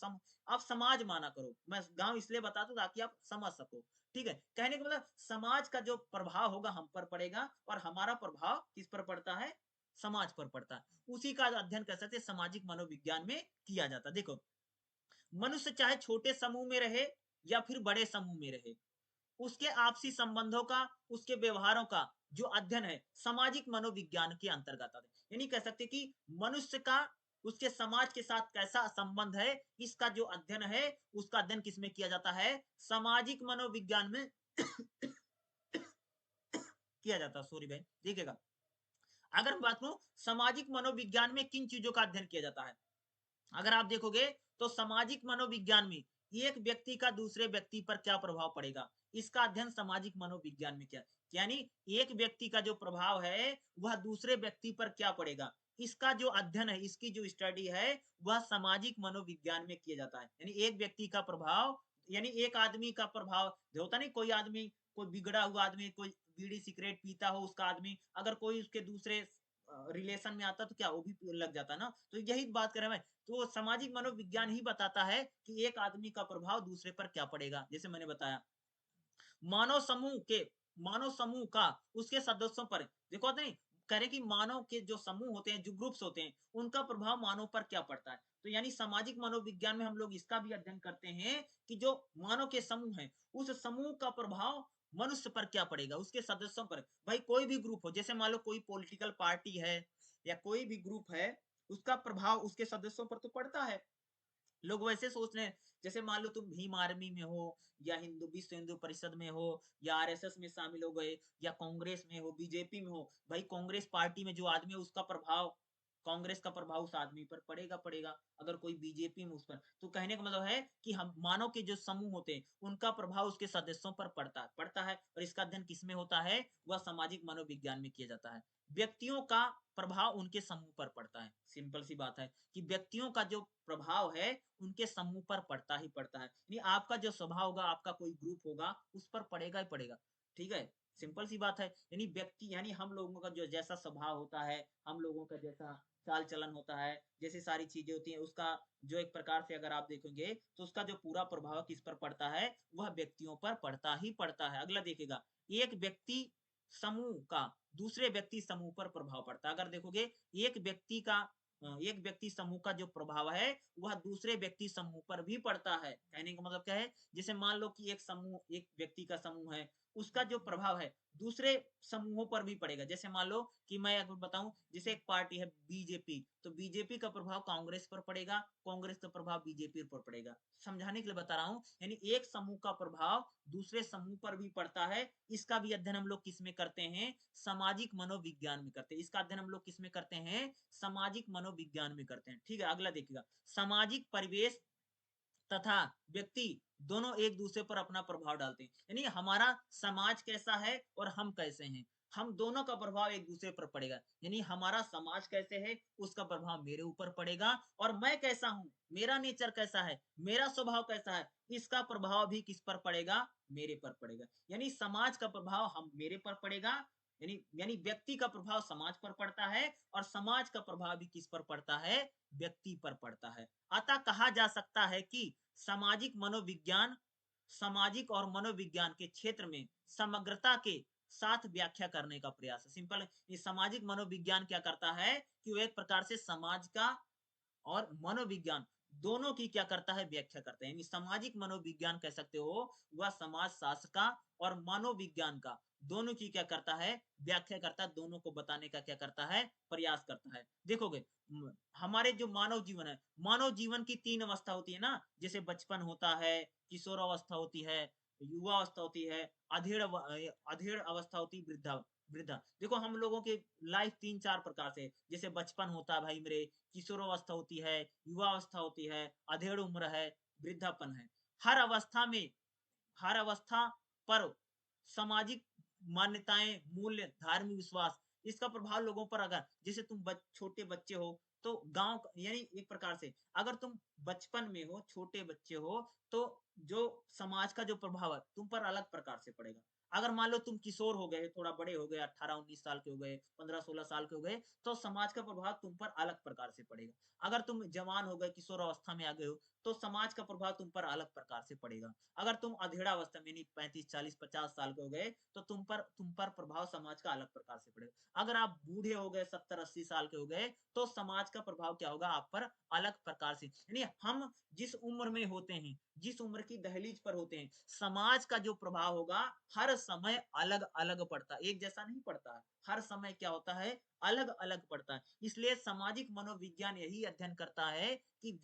आप समाज माना करो। मैं गाँव इसलिए बताता हूँ ताकि आप समझ सको। ठीक है? कहने का मतलब समाज का जो प्रभाव होगा हम पर पड़ेगा और हमारा प्रभाव किस पर पड़ता है? समाज पर पड़ता है। उसी का अध्ययन कर सकते हैं सामाजिक मनोविज्ञान में किया जाता है। देखो, मनुष्य चाहे छोटे समूह में रहे या फिर बड़े समूह में रहे, उसके आपसी संबंधों का, उसके व्यवहारों का जो अध्ययन है, सामाजिक मनोविज्ञान के अंतर्गत आता है। यानी कह सकते हैं कि मनुष्य का उसके समाज के साथ कैसा संबंध है, इसका जो अध्ययन है, उसका अध्ययन किसमें किया जाता है? सामाजिक मनोविज्ञान में किया जाता है। सॉरी भाई, देखिएगा। अगर मैं बात करूँ सामाजिक मनोविज्ञान में किन चीज़ों का अध्ययन किया जाता है? अगर आप देखोगे तो सामाजिक मनोविज्ञान में एक व्यक्ति का दूसरे व्यक्ति पर क्या प्रभाव पड़ेगा, इसका अध्ययन सामाजिक मनोविज्ञान में किया यानी एक व्यक्ति का जो प्रभाव है वह दूसरे व्यक्ति पर क्या पड़ेगा, इसका जो अध्ययन है, इसकी जो स्टडी है वह सामाजिक मनोविज्ञान में किया जाता है। यानी एक व्यक्ति का प्रभाव यानी एक आदमी का प्रभाव जो होता नहीं, कोई आदमी कोई बिगड़ा हुआ आदमी कोई बीड़ी सिगरेट पीता हो उसका आदमी अगर कोई उसके दूसरे रिलेशन में आता तो क्या वो भी लग जाता ना, तो यही बात कर रहे हैं। तो सामाजिक मनोविज्ञान ही बताता है कि एक आदमी का प्रभाव दूसरे पर क्या पड़ेगा। जैसे मैंने बताया मानव समूह के मानव समूह का उसके सदस्यों पर देखो नहीं कह रहे कि मानव के जो समूह होते हैं जो ग्रुप्स होते हैं उनका प्रभाव मानव पर क्या पड़ता है। तो यानी सामाजिक मनोविज्ञान में हम लोग इसका भी अध्ययन करते हैं कि जो मानव के समूह है उस समूह का प्रभाव मनुष्य पर क्या पड़ेगा, उसके सदस्यों पर। भाई कोई भी ग्रुप हो, जैसे मान लो कोई पॉलिटिकल पार्टी है या कोई भी ग्रुप है, उसका प्रभाव उसके सदस्यों पर तो पड़ता है। लोग वैसे सोच रहे हैं जैसे मान लो तुम भीम आर्मी में हो या हिंदू विश्व हिंदू परिषद में हो या आरएसएस में शामिल हो गए या कांग्रेस में हो बीजेपी में हो, भाई कांग्रेस पार्टी में जो आदमी है उसका प्रभाव कांग्रेस का प्रभाव उस आदमी पर पड़ेगा पड़ेगा। अगर कोई बीजेपी में उस पर, तो कहने का मतलब है कि हम मानव के जो समूह होते हैं उनका प्रभाव उसके सदस्यों पर पड़ता है और इसका अध्ययन किसमें होता है, वह सामाजिक मनोविज्ञान में किया जाता है। व्यक्तियों का प्रभाव उनके समूह पर पड़ता है। सिंपल सी बात है कि व्यक्तियों का जो प्रभाव है उनके समूह पर पड़ता ही पड़ता है। यानी आपका जो स्वभाव होगा, आपका कोई ग्रुप होगा, उस पर पड़ेगा ही पड़ेगा। ठीक है? सिंपल सी बात है। यानी व्यक्ति यानी हम लोगों का जो जैसा स्वभाव होता है, हम लोगों का जैसा चाल-चलन होता है, जैसी सारी चीज़ें होती हैं, उसका जो एक प्रकार से अगर आप देखेंगे, तो उसका जो पूरा प्रभाव किस पर पड़ता है, वह व्यक्तियों पर पड़ता ही पड़ता है। अगला देखिएगा, एक व्यक्ति समूह का दूसरे व्यक्ति समूह पर प्रभाव पड़ता है। अगर देखोगे, एक व्यक्ति का एक व्यक्ति समूह का जो प्रभाव है वह दूसरे व्यक्ति समूह पर भी पड़ता है। कहने का मतलब क्या है, जैसे मान लो कि एक व्यक्ति का समूह है, उसका जो प्रभाव है दूसरे समूहों पर भी पड़ेगा। जैसे मान लो कि मैं आपको बताऊं, जैसे एक पार्टी है बीजेपी, तो बीजेपी का प्रभाव कांग्रेस पर पड़ेगा, कांग्रेस का प्रभाव बीजेपी पर पड़ेगा। समझाने के लिए बता रहा हूं, यानी एक समूह का प्रभाव दूसरे समूह पर भी पड़ता है। इसका भी अध्ययन हम लोग किस में करते हैं, सामाजिक मनोविज्ञान में करते हैं। इसका अध्ययन हम लोग किस में करते हैं, सामाजिक मनोविज्ञान में करते हैं। ठीक है, अगला देखिएगा, सामाजिक परिवेश तथा व्यक्ति दोनों एक दूसरे पर अपना प्रभाव डालते हैं। यानी हमारा समाज कैसा है और हम कैसे हैं, हम दोनों का प्रभाव एक दूसरे पर पड़ेगा। यानी हमारा समाज कैसे है उसका प्रभाव मेरे ऊपर पड़ेगा, और मैं कैसा हूं, मेरा नेचर कैसा है, मेरा स्वभाव कैसा है, इसका प्रभाव भी किस पर पड़ेगा, मेरे पर पड़ेगा। यानी समाज का प्रभाव हम मेरे पर पड़ेगा, यानी यानी व्यक्ति का प्रभाव समाज पर पड़ता है, और समाज का प्रभाव भी किस पर पड़ता है, व्यक्ति पर पड़ता है। अतः कहा जा सकता है कि सामाजिक मनोविज्ञान सामाजिक और मनोविज्ञान के क्षेत्र में समग्रता के साथ व्याख्या करने का प्रयास है। सिंपल, ये सामाजिक मनोविज्ञान क्या करता है कि वो एक प्रकार से समाज का और मनोविज्ञान दोनों की क्या करता है, व्याख्या करता है। यानी सामाजिक मनोविज्ञान कह सकते हो, वह समाज शास्त्र का और मनोविज्ञान का दोनों की क्या करता है, व्याख्या करता है, दोनों को बताने का क्या करता है, प्रयास करता है। देखोगे हमारे जो मानव जीवन है, मानव जीवन की 3 अवस्था होती है ना, जैसे बचपन होता है, किशोर अवस्था होती है, युवा अवस्था होती है, अधेड़ अवस्था होती है, वृद्धा। देखो हम लोगों की लाइफ 3-4 प्रकार से, जैसे बचपन होता है भाई मेरे, किशोरावस्था होती है, युवा अवस्था होती है, अधेड़ उम्र है, वृद्धापन है। हर अवस्था में, हर अवस्था पर सामाजिक मान्यताएं, मूल्य, धार्मिक विश्वास, इसका प्रभाव लोगों पर अगर, जैसे तुम छोटे बच्चे हो तो गांव, यानी एक प्रकार से अगर तुम बचपन में हो, छोटे बच्चे हो, तो जो समाज का जो प्रभाव है तुम पर अलग प्रकार से पड़ेगा। अगर मान लो तुम किशोर हो गए, थोड़ा बड़े हो गए, 18-19 साल के हो गए, 15-16 साल के हो गए, तो समाज का प्रभाव तुम पर अलग प्रकार से पड़ेगा। अगर तुम जवान हो गए, किशोर अवस्था में आ गए हो, तो समाज का प्रभाव तुम पर अलग प्रकार से पड़ेगा। अगर तुम अधेड़ा अवस्था में, यानी 35-40-50 साल के हो गए, तो तुम पर प्रभाव समाज का अलग प्रकार से पड़ेगा। अगर आप बूढ़े हो गए, 70-80 साल के हो गए, तो समाज का प्रभाव क्या होगा, आप पर अलग प्रकार से। यानी हम जिस उम्र में होते हैं, जिस उम्र की दहलीज पर होते हैं, समाज का जो प्रभाव होगा हर समय अलग अलग पड़ता है, एक जैसा नहीं पड़ता है। हर समय क्या होता है, अलग अलग पड़ता है। इसलिए सामाजिक मनोविज्ञान यही अध्ययन करता है कि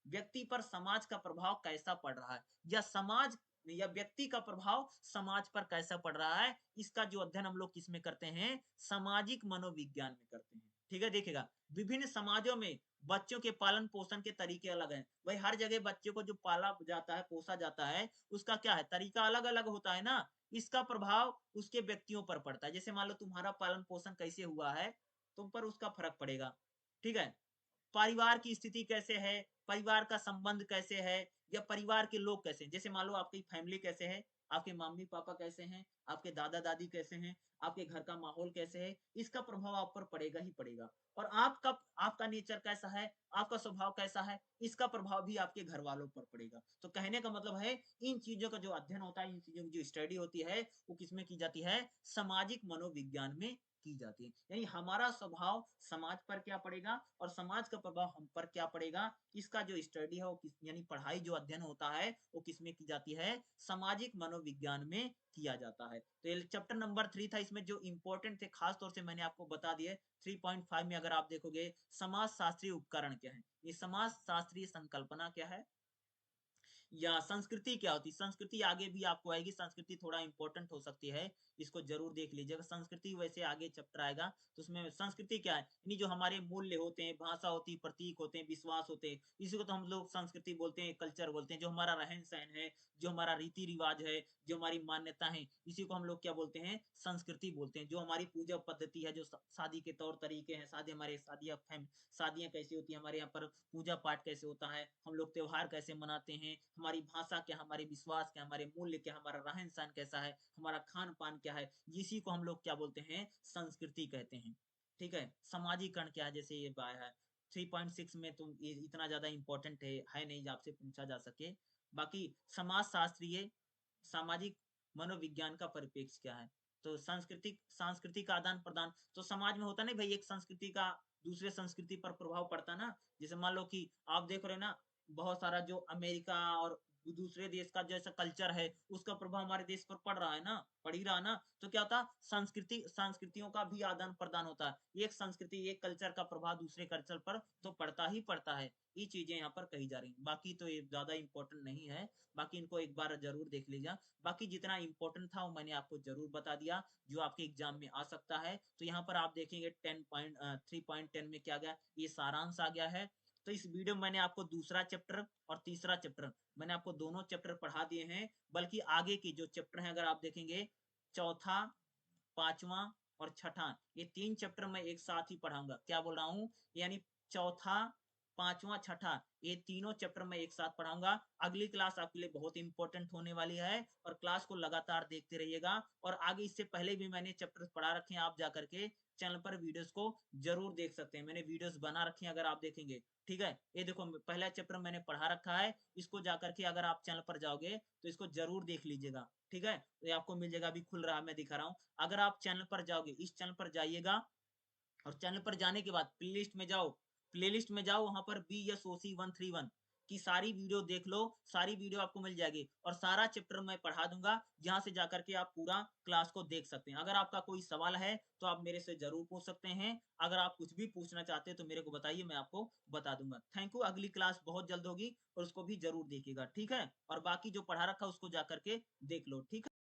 व्यक्ति पर समाज का प्रभाव कैसा पड़ रहा है, या समाज या व्यक्ति का प्रभाव समाज पर कैसा पड़ रहा है। इसका जो अध्ययन हम लोग किसमें करते हैं, सामाजिक मनोविज्ञान में करते हैं। ठीक है, देखिएगा विभिन्न समाजों में बच्चों के पालन पोषण के तरीके अलग हैं। भाई हर जगह बच्चे को जो पाला जाता है, पोसा जाता है, उसका क्या है, तरीका अलग अलग होता है ना। इसका प्रभाव उसके व्यक्तियों पर पड़ता है। जैसे मान लो तुम्हारा पालन पोषण कैसे हुआ है, तुम पर उसका फर्क पड़ेगा। ठीक है, परिवार की स्थिति कैसे है, परिवार का संबंध कैसे है, या परिवार के लोग कैसे हैं। जैसे मान लो आपकी फैमिली कैसे है, आपके मम्मी पापा कैसे हैं, आपके दादा दादी कैसे हैं, आपके घर का माहौल कैसे है, इसका प्रभाव आप पर पड़ेगा ही पड़ेगा। और आपका नेचर कैसा है, आपका स्वभाव कैसा है, इसका प्रभाव भी आपके घर वालों पर पड़ेगा। तो कहने का मतलब है, इन चीजों का जो अध्ययन होता है, इन चीजों की जो स्टडी होती है, वो किसमें की जाती है, सामाजिक मनोविज्ञान में की जाती है। यानी हमारा स्वभाव समाज पर क्या पड़ेगा, और समाज का प्रभाव हम पर क्या पड़ेगा, इसका जो स्टडी है वो यानी पढ़ाई जो अध्ययन होता है वो किसमें की जाती है, सामाजिक मनोविज्ञान में किया जाता है। तो ये चैप्टर नंबर 3 था। इसमें जो इंपॉर्टेंट थे खास तौर से मैंने आपको बता दिए। 3.5 में अगर आप देखोगे, समाज शास्त्रीय उपकरण क्या है, ये समाज शास्त्रीय संकल्पना क्या है, या संस्कृति क्या होती है। संस्कृति आगे भी आपको आएगी, संस्कृति थोड़ा इंपॉर्टेंट हो सकती है, इसको जरूर देख लीजिएगा। संस्कृति वैसे आगे चैप्टर आएगा, तो उसमें संस्कृति क्या है, यानी जो हमारे मूल्य होते हैं, भाषा होती है, प्रतीक होते हैं, विश्वास होते हैं, इसी को तो हम लोग संस्कृति बोलते हैं, कल्चर बोलते हैं। जो हमारा रहन सहन है, जो हमारा रीति रिवाज है, जो हमारी मान्यता है, इसी को हम लोग क्या बोलते हैं, संस्कृति बोलते हैं। जो हमारी पूजा पद्धति है, जो शादी के तौर तरीके हैं, शादी हमारे शादियां कैसी होती है, हमारे यहाँ पर पूजा पाठ कैसे होता है, हम लोग त्योहार कैसे मनाते हैं, हमारी भाषा क्या, हमारे विश्वास क्या, हमारे मूल्य क्या, हमारा रहन सहन कैसा है, हमारा खान पान क्या है, इसी को हम लोग क्या बोलते हैं, संस्कृति कहते हैं। ठीक है, समाजीकरण क्या है, जैसे ये बाय है 3.6 में, तुम ये इतना ज्यादा इंपॉर्टेंट है नहीं आपसे पूछा जा सके। बाकी समाज शास्त्रीय सामाजिक मनोविज्ञान का परिप्रेक्ष्य क्या है, तो सांस्कृतिक आदान प्रदान। तो समाज में होता नहीं भाई, एक संस्कृति का दूसरे संस्कृति पर प्रभाव पड़ता है ना। जैसे मान लो कि आप देख रहे हो ना, बहुत सारा जो अमेरिका और दूसरे देश का जैसा कल्चर है, उसका प्रभाव हमारे देश पर पड़ रहा है ना, पड़ ही रहा है ना। तो क्या होता है, संस्कृतियों का भी आदान-प्रदान होता है। एक संस्कृति, एक कल्चर का प्रभाव दूसरे कल्चर पर तो पड़ता ही पड़ता है। ये चीज़ें यहाँ पर कही जा रही हैं। बाकी तो ये ज़्यादा इम्पोर्टेंट नहीं है, बाकी इनको एक बार ज़रूर देख लीजिए। बाकी जितना इम्पोर्टेंट था वो मैंने आपको ज़रूर बता दिया, जो आपके एग्ज़ाम में आ सकता है। तो यहाँ पर आप देखेंगे 3.10 में क्या गया, ये सारांश आ गया है। तो इस वीडियो में मैंने आपको दूसरा चैप्टर और तीसरा चैप्टर, मैंने आपको दोनों चैप्टर पढ़ा दिए हैं। बल्कि आगे के जो चैप्टर हैं अगर आप देखेंगे, चौथा, 5वां और छठा, ये 3 चैप्टर मैं एक साथ ही पढ़ाऊँगा। क्या बोल रहा हूँ? यानी चौथा, 5वां, छठा, ये तीनों चैप्टर मैं एक साथ पढ़ाऊँगा। अगली क्लास आपके लिए बहुत इम्पोर्टेंट होने वाली है और क्लास को लगातार देखते रहिएगा। और आगे इससे पहले भी मैंने चैप्टर्स पढ़ा रखे हैं, आप जाकर के चैनल पर वीडियोज़ को ज़रूर देख सकते हैं। मैंने वीडियोज़ बना रखी हैं, अगर आप देखेंगे, ठीक है? ये देखो पहला चैप्टर मैंने पढ़ा रखा है, इसको जाकर के अगर आप चैनल पर जाओगे तो इसको ज़रूर देख लीजिएगा, ठीक है? ये आपको मिल जाएगा, अभी खुल रहा है, मैं दिखा रहा हूँ। अगर आप चैनल पर जाओगे, इस चैनल पर जाइएगा और चैनल पर जाने के बाद प्लेलिस्ट में जाओ, वहाँ पर BSOC 131 की सारी वीडियो देख लो, सारी वीडियो आपको मिल जाएगी और सारा चैप्टर मैं पढ़ा दूँगा, जहाँ से जाकर के आप पूरा क्लास को देख सकते हैं। अगर आपका कोई सवाल है, तो आप मेरे से ज़रूर पूछ सकते हैं। अगर आप कुछ भी पूछना चाहते हैं, तो मेरे को बताइए, मैं आपको बता दूँगा। थैंक यू, अगली क्लास बहुत जल्द होगी और उसको भी ज़रूर देखिएगा, ठीक है? और बाकी जो पढ़ा रखा है, उसको जाकर के देख लो, ठीक है?